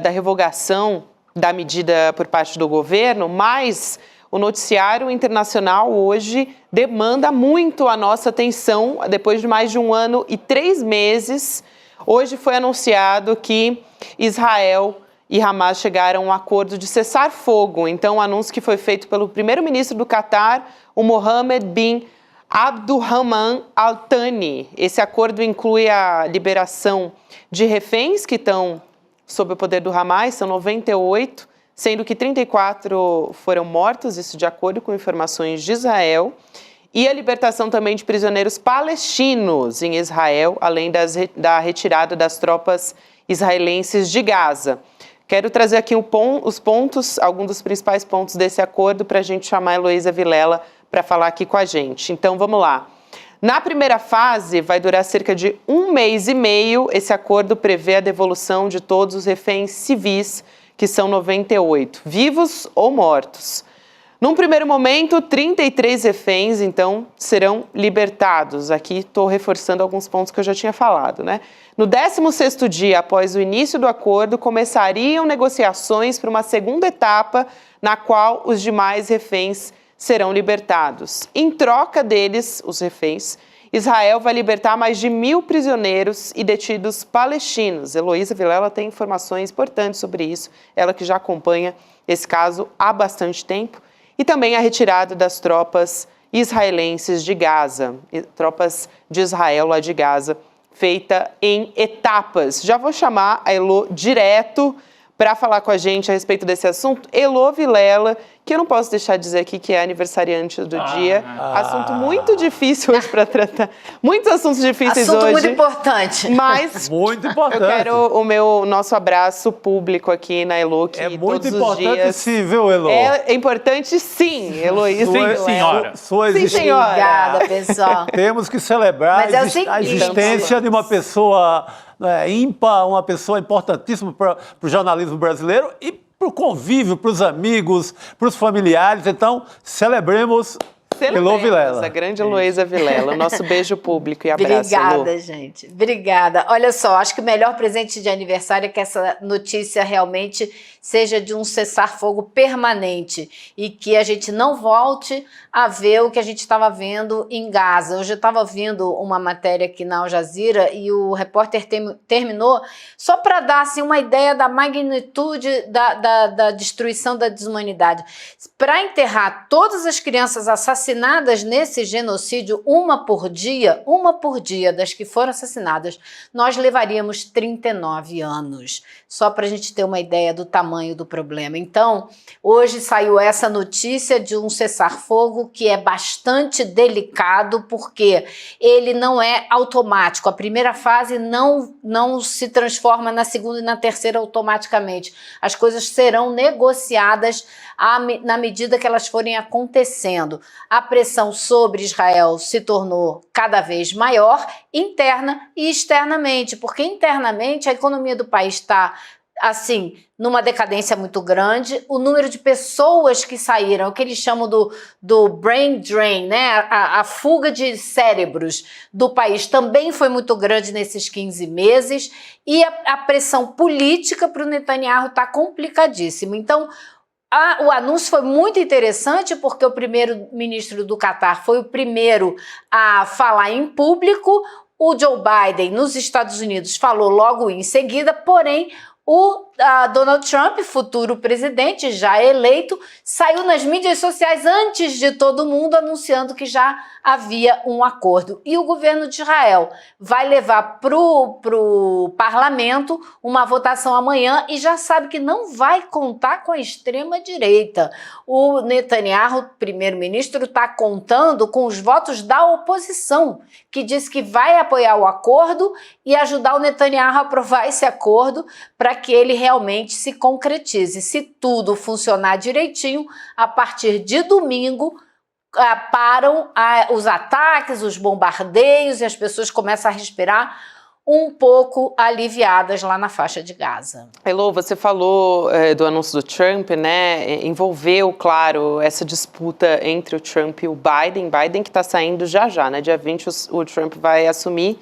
da revogação da medida por parte do governo, mas o noticiário internacional hoje demanda muito a nossa atenção. Depois de mais de 1 ano e 3 meses, hoje foi anunciado que Israel e Hamas chegaram a um acordo de cessar fogo. Então, um anúncio que foi feito pelo primeiro-ministro do Catar, o Mohammed bin Abdulrahman Al Thani. Esse acordo inclui a liberação de reféns que estão sob o poder do Hamas, são 98, sendo que 34 foram mortos, isso de acordo com informações de Israel, e a libertação também de prisioneiros palestinos em Israel, além da retirada das tropas israelenses de Gaza. Quero trazer aqui os pontos, alguns dos principais pontos desse acordo para a gente chamar a Heloísa Vilela para falar aqui com a gente. Então, vamos lá. Na primeira fase, vai durar cerca de 1 mês e meio. Esse acordo prevê a devolução de todos os reféns civis, que são 98, vivos ou mortos. Num primeiro momento, 33 reféns, então, serão libertados. Aqui estou reforçando alguns pontos que eu já tinha falado, né? No 16º dia após o início do acordo, começariam negociações para uma segunda etapa, na qual os demais reféns serão libertados. Em troca deles, os reféns, Israel vai libertar mais de 1.000 prisioneiros e detidos palestinos. Heloísa Vilela tem informações importantes sobre isso, ela que já acompanha esse caso há bastante tempo. E também a retirada das tropas israelenses de Gaza, tropas de Israel lá de Gaza, feita em etapas. Já vou chamar a Elo direto para falar com a gente a respeito desse assunto. Elo Vilela, que eu não posso deixar de dizer aqui que é aniversariante do dia. Assunto muito difícil hoje para tratar. Muitos assuntos difíceis assunto hoje. Muito importante. Mas muito importante. Eu quero o nosso abraço público aqui na Elo, que é muito todos importante os dias... sim, viu, Elo? É importante sim, Heloísa. Sim, senhora. Sim, senhora. Obrigada, pessoal. Temos que celebrar a existência de uma pessoa ímpar, uma pessoa importantíssima para o jornalismo brasileiro e para o convívio, para os amigos, para os familiares. Então, celebremos Elo Vilela. A grande Heloísa Vilela. Nosso beijo público e abraço. Obrigada, gente. Obrigada. Olha só, acho que o melhor presente de aniversário é que essa notícia realmente seja de um cessar-fogo permanente e que a gente não volte a ver o que a gente estava vendo em Gaza. Hoje eu estava vendo uma matéria aqui na Al Jazeera e o repórter terminou só para dar assim, uma ideia da magnitude da destruição da desumanidade. Para enterrar todas as crianças assassinadas nesse genocídio, uma por dia das que foram assassinadas, nós levaríamos 39 anos. Só para a gente ter uma ideia do tamanho do problema. Então, hoje saiu essa notícia de um cessar-fogo que é bastante delicado, porque ele não é automático. A primeira fase não se transforma na segunda e na terceira automaticamente. As coisas serão negociadas na medida que elas forem acontecendo. A pressão sobre Israel se tornou cada vez maior, interna e externamente, porque internamente a economia do país está assim, numa decadência muito grande. O número de pessoas que saíram, o que eles chamam do brain drain, né? A fuga de cérebros do país também foi muito grande nesses 15 meses, e a pressão política para o Netanyahu está complicadíssima. Então, o anúncio foi muito interessante porque o primeiro-ministro do Catar foi o primeiro a falar em público. O Joe Biden, nos Estados Unidos, falou logo em seguida, porém o Donald Trump, futuro presidente, já eleito, saiu nas mídias sociais antes de todo mundo anunciando que já havia um acordo. E o governo de Israel vai levar para o parlamento uma votação amanhã e já sabe que não vai contar com a extrema-direita. O Netanyahu, primeiro-ministro, está contando com os votos da oposição, que diz que vai apoiar o acordo e ajudar o Netanyahu a aprovar esse acordo para que ele realmente se concretize. Se tudo funcionar direitinho, a partir de domingo param os ataques, os bombardeios e as pessoas começam a respirar um pouco aliviadas lá na faixa de Gaza. Elo, você falou do anúncio do Trump, né? Envolveu, claro, essa disputa entre o Trump e o Biden. Biden que está saindo já, né? Dia 20 o Trump vai assumir.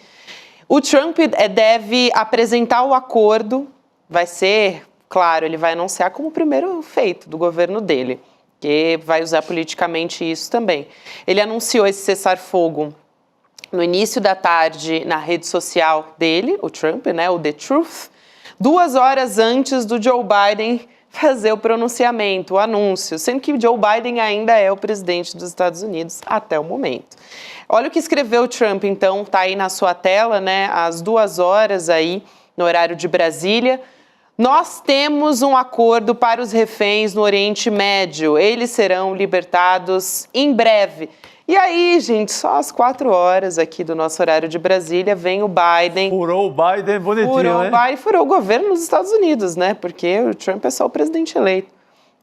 O Trump deve apresentar o acordo, vai ser, claro, ele vai anunciar como o primeiro feito do governo dele, que vai usar politicamente isso também. Ele anunciou esse cessar-fogo no início da tarde na rede social dele, o Trump, né, o The Truth, 2 horas antes do Joe Biden fazer o pronunciamento, o anúncio, sendo que o Joe Biden ainda é o presidente dos Estados Unidos até o momento. Olha o que escreveu o Trump, então, tá aí na sua tela, né, às 2 horas aí, no horário de Brasília. Nós temos um acordo para os reféns no Oriente Médio. Eles serão libertados em breve. E aí, gente, só às 4 horas aqui do nosso horário de Brasília, vem o Biden. Furou o Biden bonitinho, né? Furou o governo dos Estados Unidos, né? Porque o Trump é só o presidente eleito.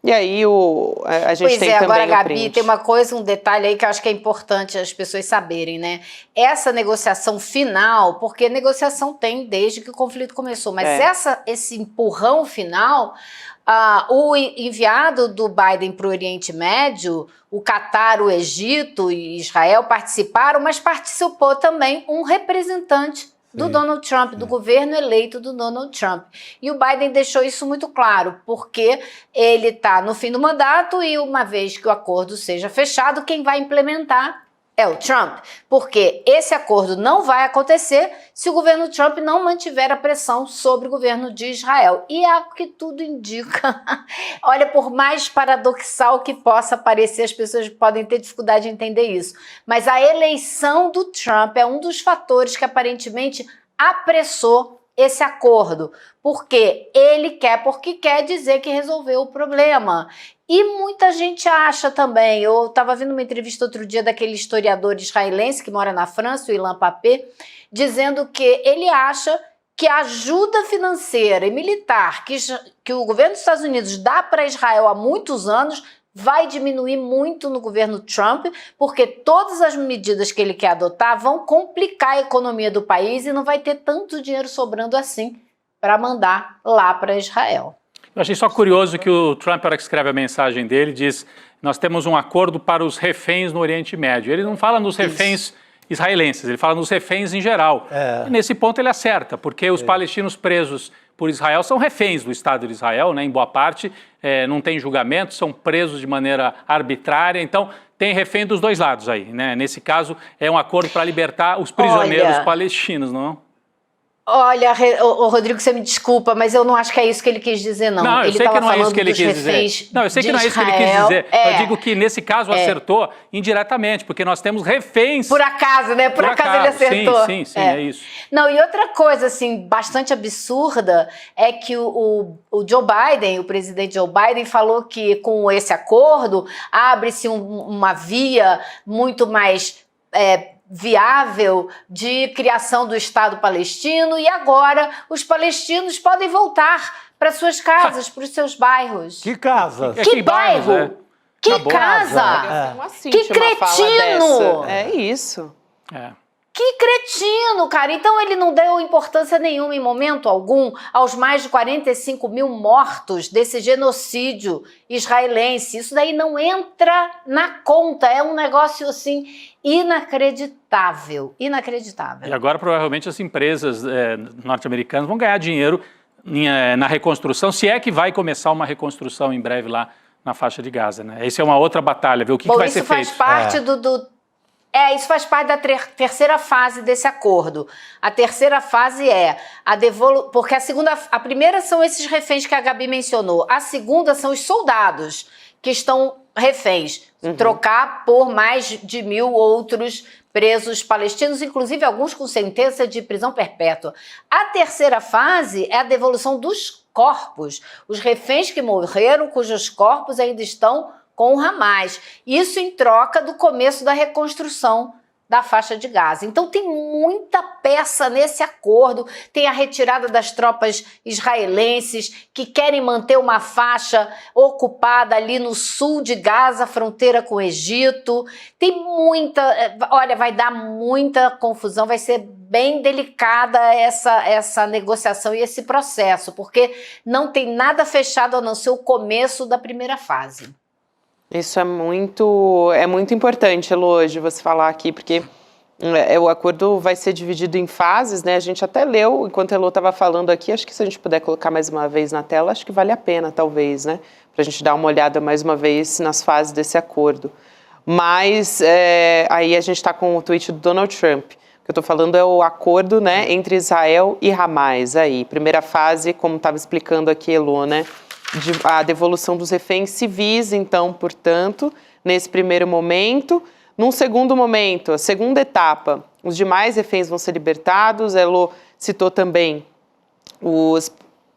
E aí a gente tem também agora, Gabi, o print. tem uma coisa, um detalhe aí que eu acho que é importante as pessoas saberem, né? Essa negociação final, porque negociação tem desde que o conflito começou, mas esse empurrão final, o enviado do Biden para o Oriente Médio, o Catar, o Egito e Israel participaram, mas participou também um representante do Donald Trump, do governo eleito do Donald Trump. E o Biden deixou isso muito claro, porque ele está no fim do mandato e uma vez que o acordo seja fechado, quem vai implementar é o Trump, porque esse acordo não vai acontecer se o governo Trump não mantiver a pressão sobre o governo de Israel. E é o que tudo indica. Olha, por mais paradoxal que possa parecer, as pessoas podem ter dificuldade de entender isso, mas a eleição do Trump é um dos fatores que aparentemente apressou esse acordo, porque ele quer, porque quer dizer que resolveu o problema. E muita gente acha também, eu estava vendo uma entrevista outro dia daquele historiador israelense que mora na França, o Ilan Papé, dizendo que ele acha que a ajuda financeira e militar que o governo dos Estados Unidos dá para Israel há muitos anos vai diminuir muito no governo Trump, porque todas as medidas que ele quer adotar vão complicar a economia do país e não vai ter tanto dinheiro sobrando assim para mandar lá para Israel. Eu achei só curioso que o Trump, na hora que escreve a mensagem dele, diz: nós temos um acordo para os reféns no Oriente Médio. Ele não fala nos reféns israelenses, ele fala nos reféns em geral. E nesse ponto ele acerta, porque os palestinos presos por Israel são reféns do Estado de Israel, né, em boa parte, não tem julgamento, são presos de maneira arbitrária, então tem refém dos dois lados aí, né? Nesse caso é um acordo para libertar os prisioneiros palestinos, não? Olha, Rodrigo, você me desculpa, mas eu não acho que é isso que ele quis dizer, não. Não, eu ele sei que não é falando isso que ele dos quis dizer. reféns Não, eu sei que não é isso que ele de quis Israel. dizer. Eu digo que nesse caso acertou indiretamente, porque nós temos reféns. Por acaso, né? Por acaso ele acertou. Sim, é isso. Não, e outra coisa, assim, bastante absurda é que o Joe Biden, o presidente Joe Biden, falou que com esse acordo abre-se uma via muito mais viável de criação do Estado palestino e agora os palestinos podem voltar para suas casas, para os seus bairros. Que casas? Que bairro? Bairros, que casa? Que cretino! É isso. Que cretino, cara. Então ele não deu importância nenhuma em momento algum aos mais de 45 mil mortos desse genocídio israelense. Isso daí não entra na conta. É um negócio, assim, inacreditável. Inacreditável. E agora provavelmente as empresas norte-americanas vão ganhar dinheiro na reconstrução, se é que vai começar uma reconstrução em breve lá na faixa de Gaza, né? Essa é uma outra batalha, ver o que vai ser feito. Isso faz parte isso faz parte da terceira fase desse acordo. A terceira fase porque a primeira são esses reféns que a Gabi mencionou. A segunda são os soldados que estão reféns. Trocar por mais de 1.000 outros presos palestinos, inclusive alguns com sentença de prisão perpétua. A terceira fase é a devolução dos corpos. Os reféns que morreram, cujos corpos ainda estão com o Hamas. Isso em troca do começo da reconstrução da faixa de Gaza. Então tem muita peça nesse acordo, tem a retirada das tropas israelenses que querem manter uma faixa ocupada ali no sul de Gaza, fronteira com o Egito. Tem vai dar muita confusão, vai ser bem delicada essa negociação e esse processo, porque não tem nada fechado a não ser o começo da primeira fase. Isso é muito importante, Elô, hoje você falar aqui, porque o acordo vai ser dividido em fases, né? A gente até leu, enquanto a Elô estava falando aqui, acho que se a gente puder colocar mais uma vez na tela, acho que vale a pena, talvez, né? Para a gente dar uma olhada mais uma vez nas fases desse acordo. Mas aí a gente está com o tweet do Donald Trump. O que eu estou falando é o acordo, né, entre Israel e Hamas. Aí, primeira fase, como estava explicando aqui, Elô, né? A devolução dos reféns civis, então, portanto, nesse primeiro momento. Num segundo momento, a segunda etapa, os demais reféns vão ser libertados. Elô citou também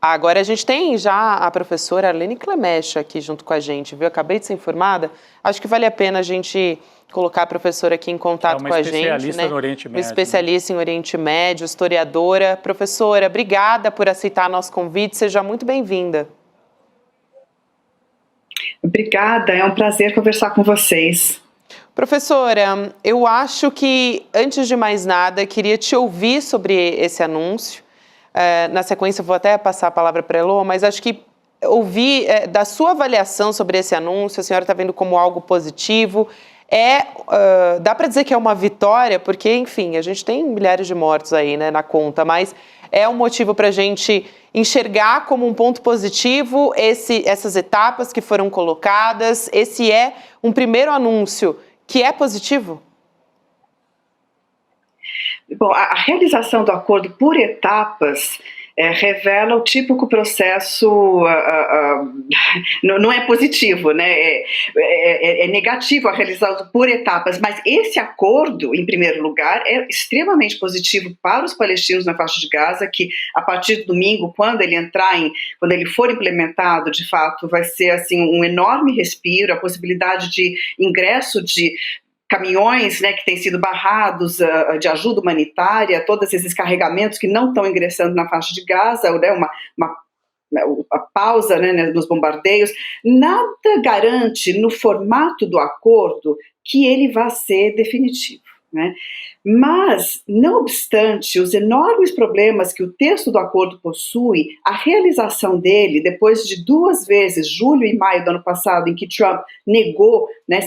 Agora a gente tem já a professora Arlene Clemecha aqui junto com a gente, viu? Acabei de ser informada. Acho que vale a pena a gente colocar a professora aqui em contato com a gente. Uma especialista no Oriente Médio. Uma especialista em Oriente Médio, historiadora. Professora, obrigada por aceitar nosso convite. Seja muito bem-vinda. Obrigada, é um prazer conversar com vocês. Professora, eu acho que, antes de mais nada, queria te ouvir sobre esse anúncio. Na sequência, eu vou até passar a palavra para a Elô, mas acho que ouvir da sua avaliação sobre esse anúncio, a senhora está vendo como algo positivo. Dá para dizer que é uma vitória, porque, enfim, a gente tem milhares de mortos aí, né, na conta, mas é um motivo para a gente enxergar como um ponto positivo essas etapas que foram colocadas. Esse é um primeiro anúncio que é positivo? Bom, a realização do acordo por etapas revela o típico processo, não é positivo, né? É negativo a realizá-lo por etapas, mas esse acordo, em primeiro lugar, é extremamente positivo para os palestinos na faixa de Gaza, que a partir do domingo, quando ele for implementado, de fato, vai ser assim um enorme respiro, a possibilidade de ingresso de caminhões, né, que têm sido barrados de ajuda humanitária, todos esses carregamentos que não estão ingressando na faixa de Gaza, né, a pausa, né, nos bombardeios, nada garante no formato do acordo que ele vá ser definitivo, né? Mas, não obstante os enormes problemas que o texto do acordo possui, a realização dele, depois de 2 vezes, julho e maio do ano passado, em que Trump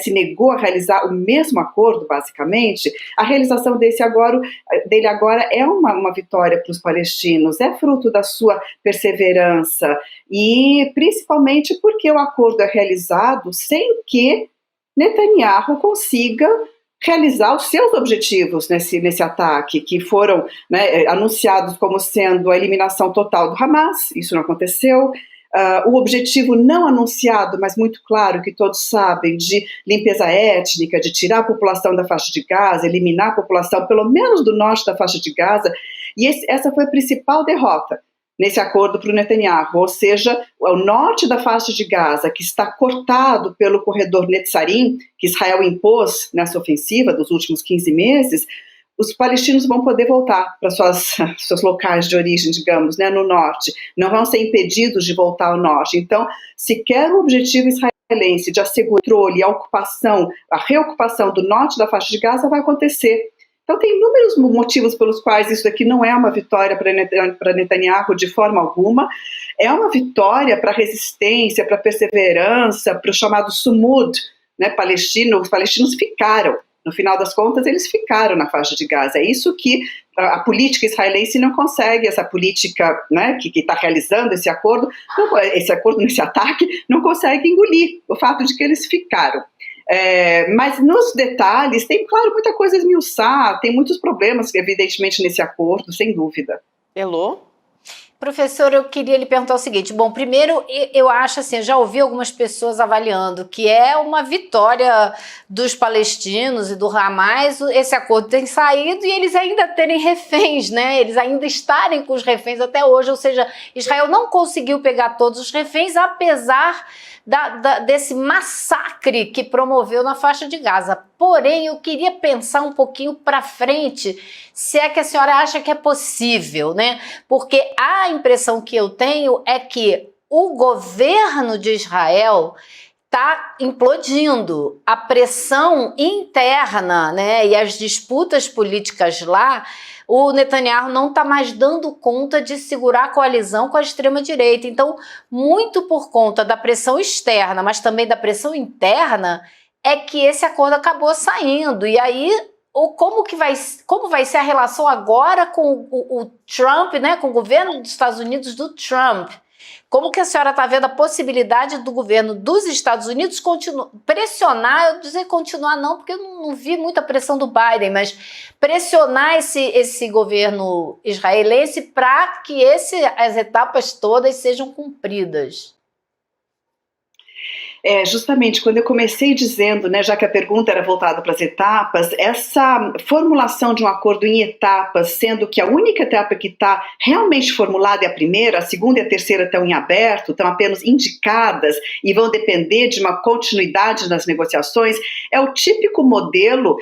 se negou a realizar o mesmo acordo, basicamente, a realização dele agora é uma vitória para os palestinos, é fruto da sua perseverança, e principalmente porque o acordo é realizado sem que Netanyahu consiga realizar os seus objetivos nesse ataque, que foram, né, anunciados como sendo a eliminação total do Hamas. Isso não aconteceu. O objetivo não anunciado, mas muito claro, que todos sabem, de limpeza étnica, de tirar a população da faixa de Gaza, eliminar a população, pelo menos do norte da faixa de Gaza, e essa foi a principal derrota nesse acordo para o Netanyahu, ou seja, o norte da faixa de Gaza, que está cortado pelo corredor Netzarim, que Israel impôs nessa ofensiva dos últimos 15 meses, os palestinos vão poder voltar para seus locais de origem, digamos, né, no norte, não vão ser impedidos de voltar ao norte. Então, se quer o objetivo israelense de assegurar o controle, a reocupação do norte da faixa de Gaza vai acontecer. Então, tem inúmeros motivos pelos quais isso daqui não é uma vitória para Netanyahu de forma alguma, é uma vitória para a resistência, para a perseverança, para o chamado sumud, né, palestino. Os palestinos ficaram, no final das contas, eles ficaram na faixa de Gaza. É isso que a política israelense não consegue, essa política, né, que está realizando esse acordo nesse ataque, não consegue engolir o fato de que eles ficaram. Mas nos detalhes tem, claro, muita coisa a esmiuçar, tem muitos problemas, evidentemente, nesse acordo, sem dúvida. Elô? Professor, eu queria lhe perguntar o seguinte. Bom, primeiro, eu acho assim, eu já ouvi algumas pessoas avaliando que é uma vitória dos palestinos e do Hamas esse acordo ter saído e eles ainda terem reféns, né? Eles ainda estarem com os reféns até hoje, ou seja, Israel não conseguiu pegar todos os reféns, apesar desse massacre que promoveu na faixa de Gaza. Porém, eu queria pensar um pouquinho para frente, se é que a senhora acha que é possível, né? Porque a impressão que eu tenho é que o governo de Israel está implodindo. A pressão interna, né, e as disputas políticas lá, o Netanyahu não está mais dando conta de segurar a coalizão com a extrema-direita. Então, muito por conta da pressão externa, mas também da pressão interna, é que esse acordo acabou saindo. E aí, como vai ser a relação agora com o Trump, né, com o governo dos Estados Unidos do Trump? Como que a senhora está vendo a possibilidade do governo dos Estados Unidos pressionar, eu dizer continuar não, porque eu não vi muita pressão do Biden, mas pressionar esse governo israelense para que as etapas todas sejam cumpridas? Justamente, quando eu comecei dizendo, né, já que a pergunta era voltada para as etapas, essa formulação de um acordo em etapas, sendo que a única etapa que está realmente formulada é a primeira, a segunda e a terceira estão em aberto, estão apenas indicadas e vão depender de uma continuidade nas negociações, é o típico modelo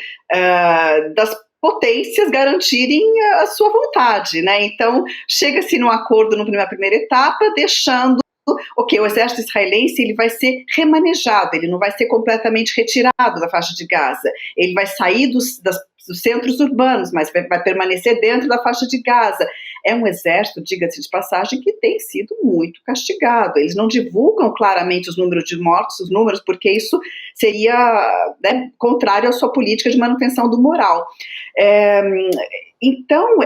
das potências garantirem a sua vontade, né? Então, chega-se num acordo na primeira etapa, deixando o exército israelense ele vai ser remanejado, ele não vai ser completamente retirado da faixa de Gaza, ele vai sair dos centros urbanos, mas vai permanecer dentro da faixa de Gaza. É um exército, diga-se de passagem, que tem sido muito castigado. Eles não divulgam claramente os números de mortos, porque isso seria, né, contrário à sua política de manutenção do moral. Então,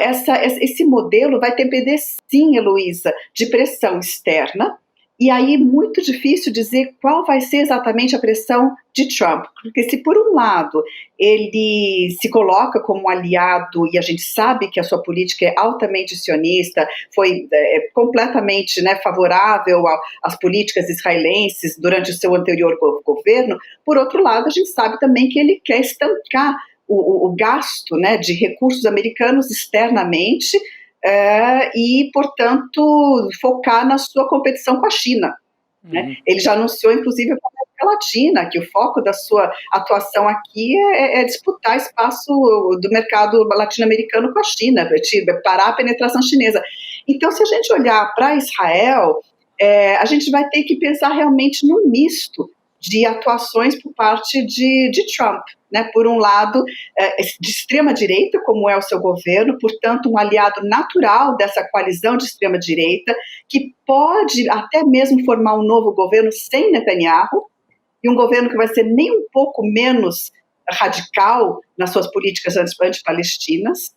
esse modelo vai depender, sim, Heloísa, de pressão externa E aí muito difícil dizer qual vai ser exatamente a pressão de Trump, porque se por um lado ele se coloca como aliado, e a gente sabe que a sua política é altamente sionista, foi completamente, né, favorável às políticas israelenses durante o seu anterior governo, por outro lado a gente sabe também que ele quer estancar o gasto, né, de recursos americanos externamente, e, portanto, focar na sua competição com a China. Né? Ele já anunciou, inclusive, para a América Latina, que o foco da sua atuação aqui é disputar espaço do mercado latino-americano com a China, parar a penetração chinesa. Então, se a gente olhar para Israel, a gente vai ter que pensar realmente no misto de atuações por parte de Trump. Né, por um lado, de extrema-direita, como é o seu governo, portanto, um aliado natural dessa coalizão de extrema-direita, que pode até mesmo formar um novo governo sem Netanyahu, e um governo que vai ser nem um pouco menos radical nas suas políticas anti-palestinas,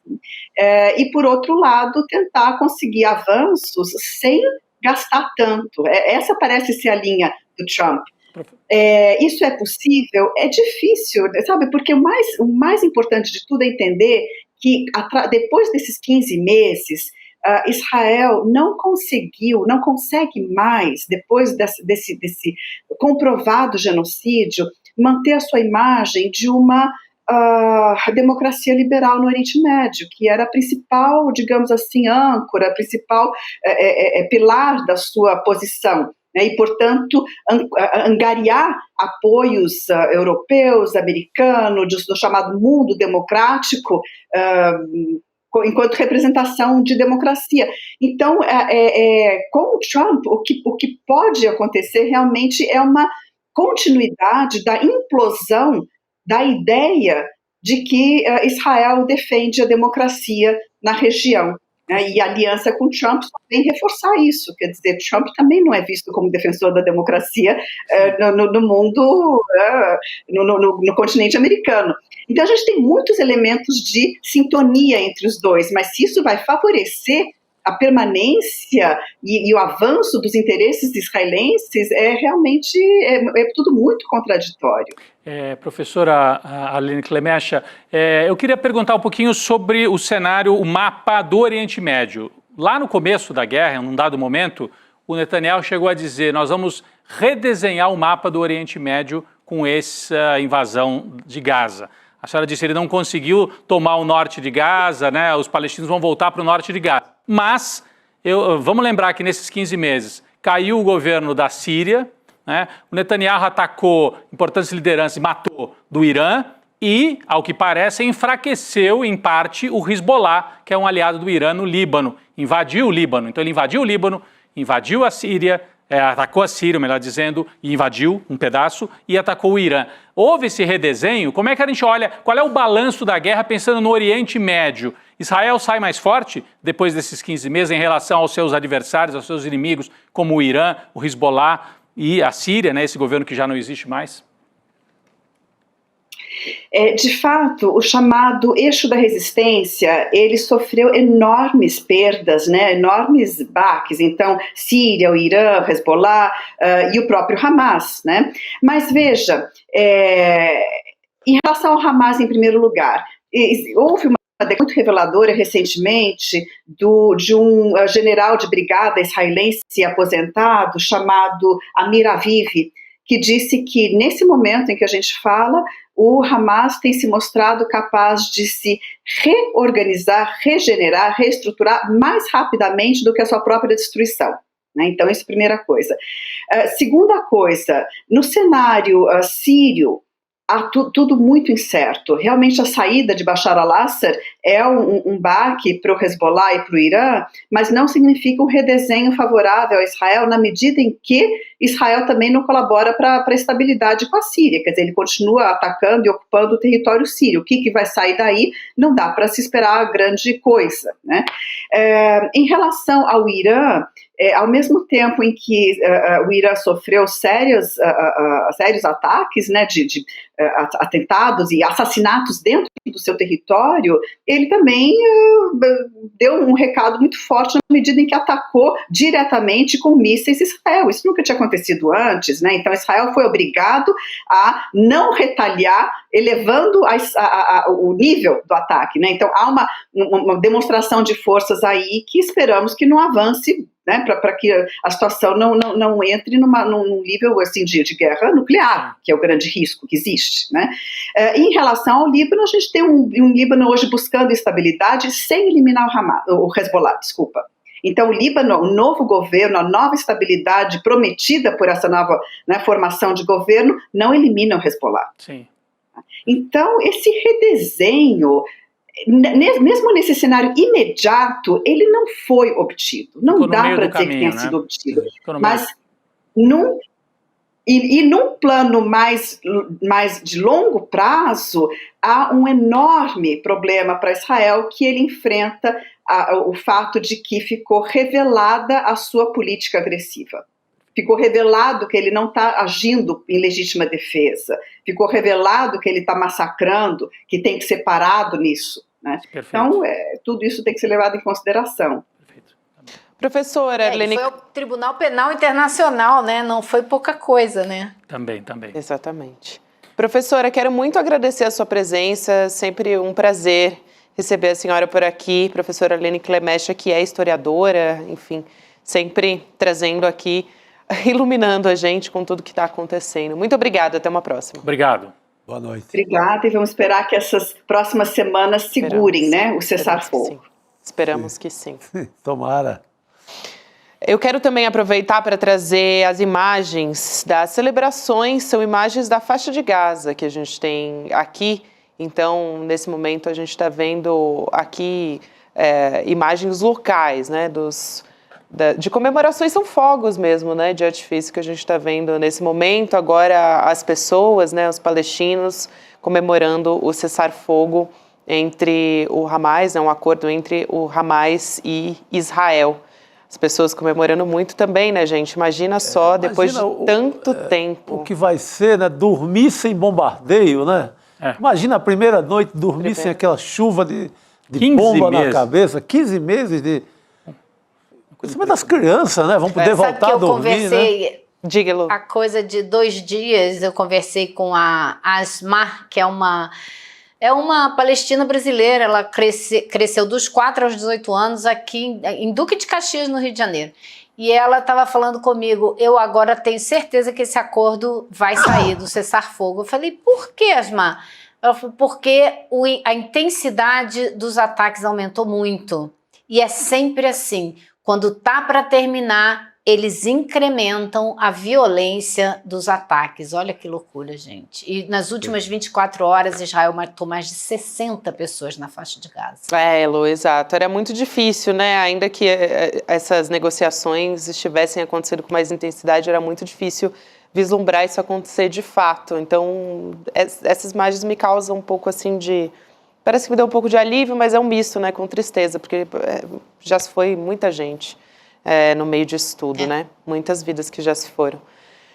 e, por outro lado, tentar conseguir avanços sem gastar tanto. Essa parece ser a linha do Trump. Isso é possível? É difícil, sabe? Porque o mais importante de tudo é entender que depois desses 15 meses, Israel não consegue mais, depois desse comprovado genocídio, manter a sua imagem de uma democracia liberal no Oriente Médio, que era a principal, digamos assim, âncora, a principal pilar da sua posição. E, portanto, angariar apoios europeus, americanos, do chamado mundo democrático, enquanto representação de democracia. Então, com o Trump, o que pode acontecer realmente é uma continuidade da implosão da ideia de que Israel defende a democracia na região. E a aliança com Trump só vem reforçar isso, quer dizer, Trump também não é visto como defensor da democracia no mundo, no continente americano. Então a gente tem muitos elementos de sintonia entre os dois, mas se isso vai favorecer a permanência e o avanço dos interesses israelenses, realmente tudo muito contraditório. Professora Aline Klemecha, eu queria perguntar um pouquinho sobre o cenário, o mapa do Oriente Médio. Lá no começo da guerra, num dado momento, o Netanyahu chegou a dizer: nós vamos redesenhar o mapa do Oriente Médio com essa invasão de Gaza. A senhora disse que ele não conseguiu tomar o norte de Gaza, né? Os palestinos vão voltar para o norte de Gaza. Mas, vamos lembrar que nesses 15 meses caiu o governo da Síria, né? O Netanyahu atacou importantes lideranças e matou do Irã e, ao que parece, enfraqueceu em parte o Hezbollah, que é um aliado do Irã no Líbano. Invadiu o Líbano. Então ele invadiu o Líbano, invadiu a Síria, atacou a Síria, melhor dizendo, e invadiu um pedaço e atacou o Irã. Houve esse redesenho? Como é que a gente olha, qual é o balanço da guerra pensando no Oriente Médio? Israel sai mais forte depois desses 15 meses em relação aos seus adversários, aos seus inimigos, como o Irã, o Hezbollah e a Síria, né, esse governo que já não existe mais? De fato, o chamado eixo da resistência, ele sofreu enormes perdas, né, enormes baques. Então, Síria, o Irã, Hezbollah e o próprio Hamas. Né? Mas veja, em relação ao Hamas em primeiro lugar, houve uma muito reveladora recentemente de um general de brigada israelense aposentado chamado Amir Aviv, que disse que nesse momento em que a gente fala, o Hamas tem se mostrado capaz de se reorganizar, regenerar, reestruturar mais rapidamente do que a sua própria destruição. Né? Então, isso é a primeira coisa. Segunda coisa, no cenário sírio, há tudo muito incerto. Realmente a saída de Bashar al-Assad é um baque para o Hezbollah e para o Irã, mas não significa um redesenho favorável a Israel na medida em que Israel também não colabora para a estabilidade com a Síria. Quer dizer, ele continua atacando e ocupando o território sírio. O que vai sair daí não dá para se esperar grande coisa. Né? Em relação ao Irã, ao mesmo tempo em que o Irã sofreu sérios ataques, né, de atentados e assassinatos dentro do seu território, ele também deu um recado muito forte na medida em que atacou diretamente com mísseis Israel. Isso nunca tinha acontecido antes, né? Então Israel foi obrigado a não retaliar, elevando o nível do ataque, né? Então há uma demonstração de forças aí que esperamos que não avance, né, para que a situação não entre num nível assim, de guerra nuclear, que é o grande risco que existe, né? Em relação ao Líbano, a gente tem um Líbano hoje buscando estabilidade sem eliminar o Hezbollah, desculpa. Então, o Líbano, o novo governo, a nova estabilidade prometida por essa nova, né, formação de governo, não elimina o Hezbollah. Sim. Então, esse redesenho, mesmo nesse cenário imediato, ele não foi obtido. Não dá para dizer que tenha sido obtido. Mas num plano mais de longo prazo, há um enorme problema para Israel, que ele enfrenta o fato de que ficou revelada a sua política agressiva. Ficou revelado que ele não está agindo em legítima defesa. Ficou revelado que ele está massacrando, que tem que ser parado nisso, né? Então, tudo isso tem que ser levado em consideração. Professora Arlene... Foi ao Tribunal Penal Internacional, né? Não foi pouca coisa, né? Também. Exatamente. Professora, quero muito agradecer a sua presença, sempre um prazer receber a senhora por aqui. Professora Arlene Clemecha, que é historiadora, enfim, sempre trazendo aqui, iluminando a gente com tudo que está acontecendo. Muito obrigada, até uma próxima. Obrigado. Boa noite. Obrigada, e vamos esperar que essas próximas semanas segurem, né, o cessar-fogo. Esperamos que sim. Tomara. Eu quero também aproveitar para trazer as imagens das celebrações, são imagens da faixa de Gaza que a gente tem aqui. Então, nesse momento, a gente está vendo aqui imagens locais, né, de comemorações, são fogos mesmo, né, de artifício que a gente está vendo nesse momento. Agora, as pessoas, né, os palestinos, comemorando o cessar-fogo entre o Hamas, né, um acordo entre o Hamas e Israel. As pessoas comemorando muito também, né, gente? Imagina só, depois de tanto tempo. O que vai ser, né? Dormir sem bombardeio, né? Imagina a primeira noite dormir sem aquela chuva de bomba na cabeça. 15 meses de... Principalmente das crianças, né? Vão poder voltar a dormir, né? Diga, Lu. A coisa de 2 dias, eu conversei com a Asmar, que é uma palestina brasileira. Ela cresceu dos 4 aos 18 anos aqui em Duque de Caxias, no Rio de Janeiro. E ela estava falando comigo, eu agora tenho certeza que esse acordo vai sair do cessar-fogo. Eu falei, por que, Asmar? Ela falou, porque a intensidade dos ataques aumentou muito. E é sempre assim, quando tá para terminar, eles incrementam a violência dos ataques. Olha que loucura, gente. E nas últimas 24 horas, Israel matou mais de 60 pessoas na faixa de Gaza. Lu, exato. Era muito difícil, né? Ainda que essas negociações estivessem acontecendo com mais intensidade, era muito difícil vislumbrar isso acontecer de fato. Então, essas imagens me causam um pouco assim de... Parece que me deu um pouco de alívio, mas é um misto, né? Com tristeza, porque já se foi muita gente. No meio disso tudo, né? Muitas vidas que já se foram.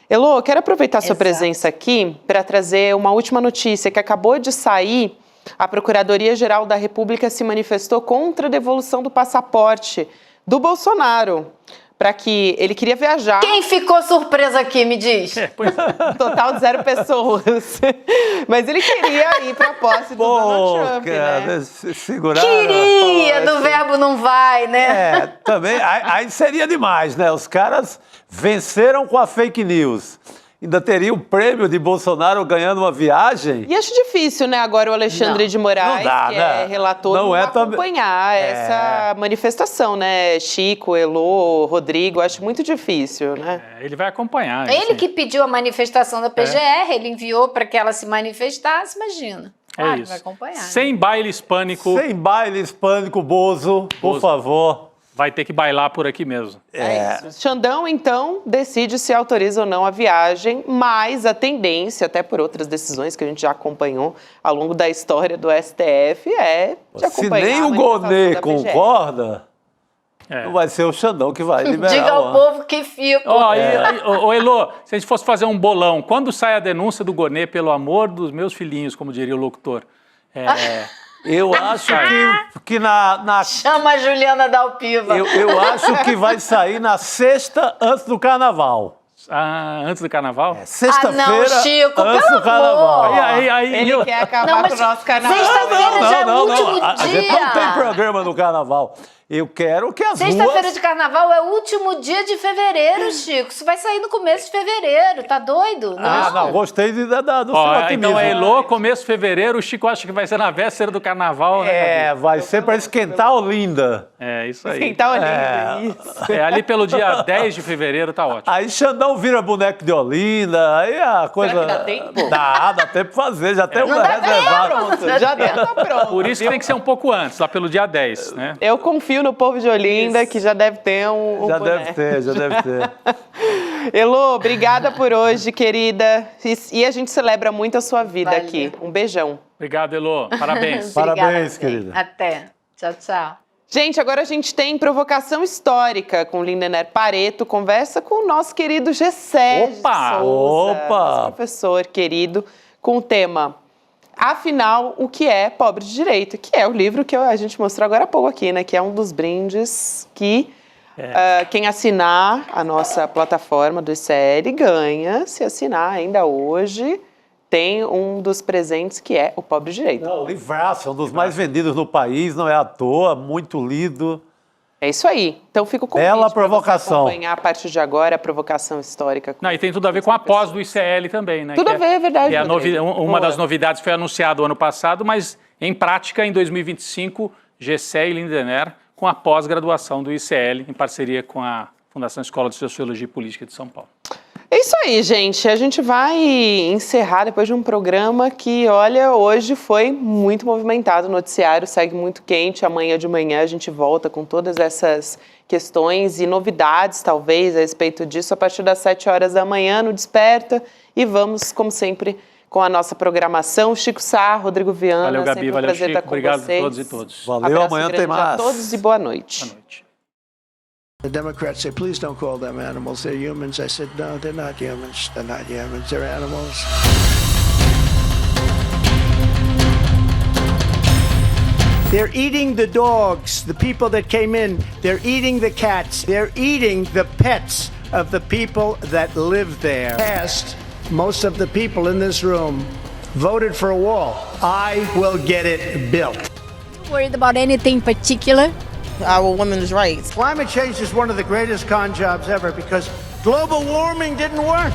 Elô, eu quero aproveitar a sua presença aqui para trazer uma última notícia que acabou de sair. A Procuradoria-Geral da República se manifestou contra a devolução do passaporte do Bolsonaro, para que ele queria viajar. Quem ficou surpreso aqui, me diz? Total de 0 pessoas. Mas ele queria ir para a posse do Donald Trump, né? Segurar. Queria, do verbo não vai, né? Também, aí seria demais, né? Os caras venceram com a fake news. Ainda teria o prêmio de Bolsonaro ganhando uma viagem. E acho difícil, né, agora o Alexandre de Moraes, que é relator, não acompanhar essa manifestação, né? Chico, Elô, Rodrigo, acho muito difícil, né? Ele vai acompanhar. Ele que pediu a manifestação da PGR, ele enviou para que ela se manifestasse, imagina. Claro, vai acompanhar. Sem baile hispânico. Sem baile hispânico, Bozo, por favor. Vai ter que bailar por aqui mesmo. Isso. Xandão, então, decide se autoriza ou não a viagem, mas a tendência, até por outras decisões que a gente já acompanhou ao longo da história do STF, é de acompanhar. Se nem o Gonê concorda... Não vai ser o Xandão que vai liberar. Diga ao povo que fico. Ô, Elô, se a gente fosse fazer um bolão, quando sai a denúncia do Gonê, pelo amor dos meus filhinhos, como diria o locutor? Eu acho que na... Chama a Juliana Dalpiva. Eu acho que vai sair na sexta antes do Carnaval. Antes do Carnaval? Sexta-feira não, Chico, antes pelo do Carnaval. amor. Ele quer acabar com o nosso Carnaval. Sexta-feira já é o último dia. A gente não tem programa no Carnaval. Eu quero que as Sexta-feira de Carnaval é o último dia de fevereiro, Chico. Isso vai sair no começo de fevereiro. Tá doido? Não, gostei do seu otimismo. Então é Elô, começo de fevereiro. O Chico acha que vai ser na véspera do Carnaval, né? Vai ser para esquentar Olinda. Isso aí. Esquentar Olinda, isso. Ali pelo dia 10 de fevereiro tá ótimo. Aí Xandão vira boneco de Olinda, aí a coisa... Será que dá tempo? Dá tempo pra fazer, já tem uma reservada. Já tá pronto. Por isso que tem que ser um pouco antes, lá pelo dia 10, né? Eu confio no povo de Olinda, que já deve ter um já boneco. deve ter. Elô, obrigada por hoje, querida. E a gente celebra muito a sua vida aqui. Um beijão. Obrigado, Elô. Parabéns. Parabéns, querida. Até. Tchau, tchau. Gente, agora a gente tem provocação histórica com Lindener Pareto, conversa com o nosso querido Gessé de Souza, nosso professor querido, com o tema Afinal, o que é Pobre de Direito? Que é o livro que a gente mostrou agora há pouco aqui, né? Que é um dos brindes que quem assinar a nossa plataforma do ICL ganha, se assinar ainda hoje, tem um dos presentes que é o Pobre de Direito. Não, livraço, um dos mais vendidos no país, não é à toa, muito lido. É isso aí. Então fica o convite Bela para você provocação. acompanhar a partir de agora a provocação histórica. Não, e tem tudo a ver com a pós do ICL também, né? Tudo a ver, é verdade. Uma das novidades foi anunciada o ano passado, mas em prática, em 2025, Gessé e Lindener com a pós-graduação do ICL, em parceria com a Fundação Escola de Sociologia e Política de São Paulo. É isso aí, gente. A gente vai encerrar depois de um programa que, olha, hoje foi muito movimentado. O noticiário segue muito quente. Amanhã de manhã a gente volta com todas essas questões e novidades, talvez, a respeito disso, a partir das 7 horas da manhã no Desperta. E vamos, como sempre, com a nossa programação. Chico Sá, Rodrigo Viana. Valeu, Gabi. Sempre um valeu, prazer Chico. estar com Obrigado vocês. a todos e todas. Valeu, Abraço amanhã grande tem mais. a todos e boa noite. Boa noite. The Democrats say, please don't call them animals, they're humans. I said, no, they're not humans, they're not humans, they're animals. They're eating the dogs, the people that came in, they're eating the cats, they're eating the pets of the people that live there. Past, most of the people in this room voted for a wall. I will get it built. Worried about anything in particular? Our women's rights. Climate change is one of the greatest con jobs ever because global warming didn't work.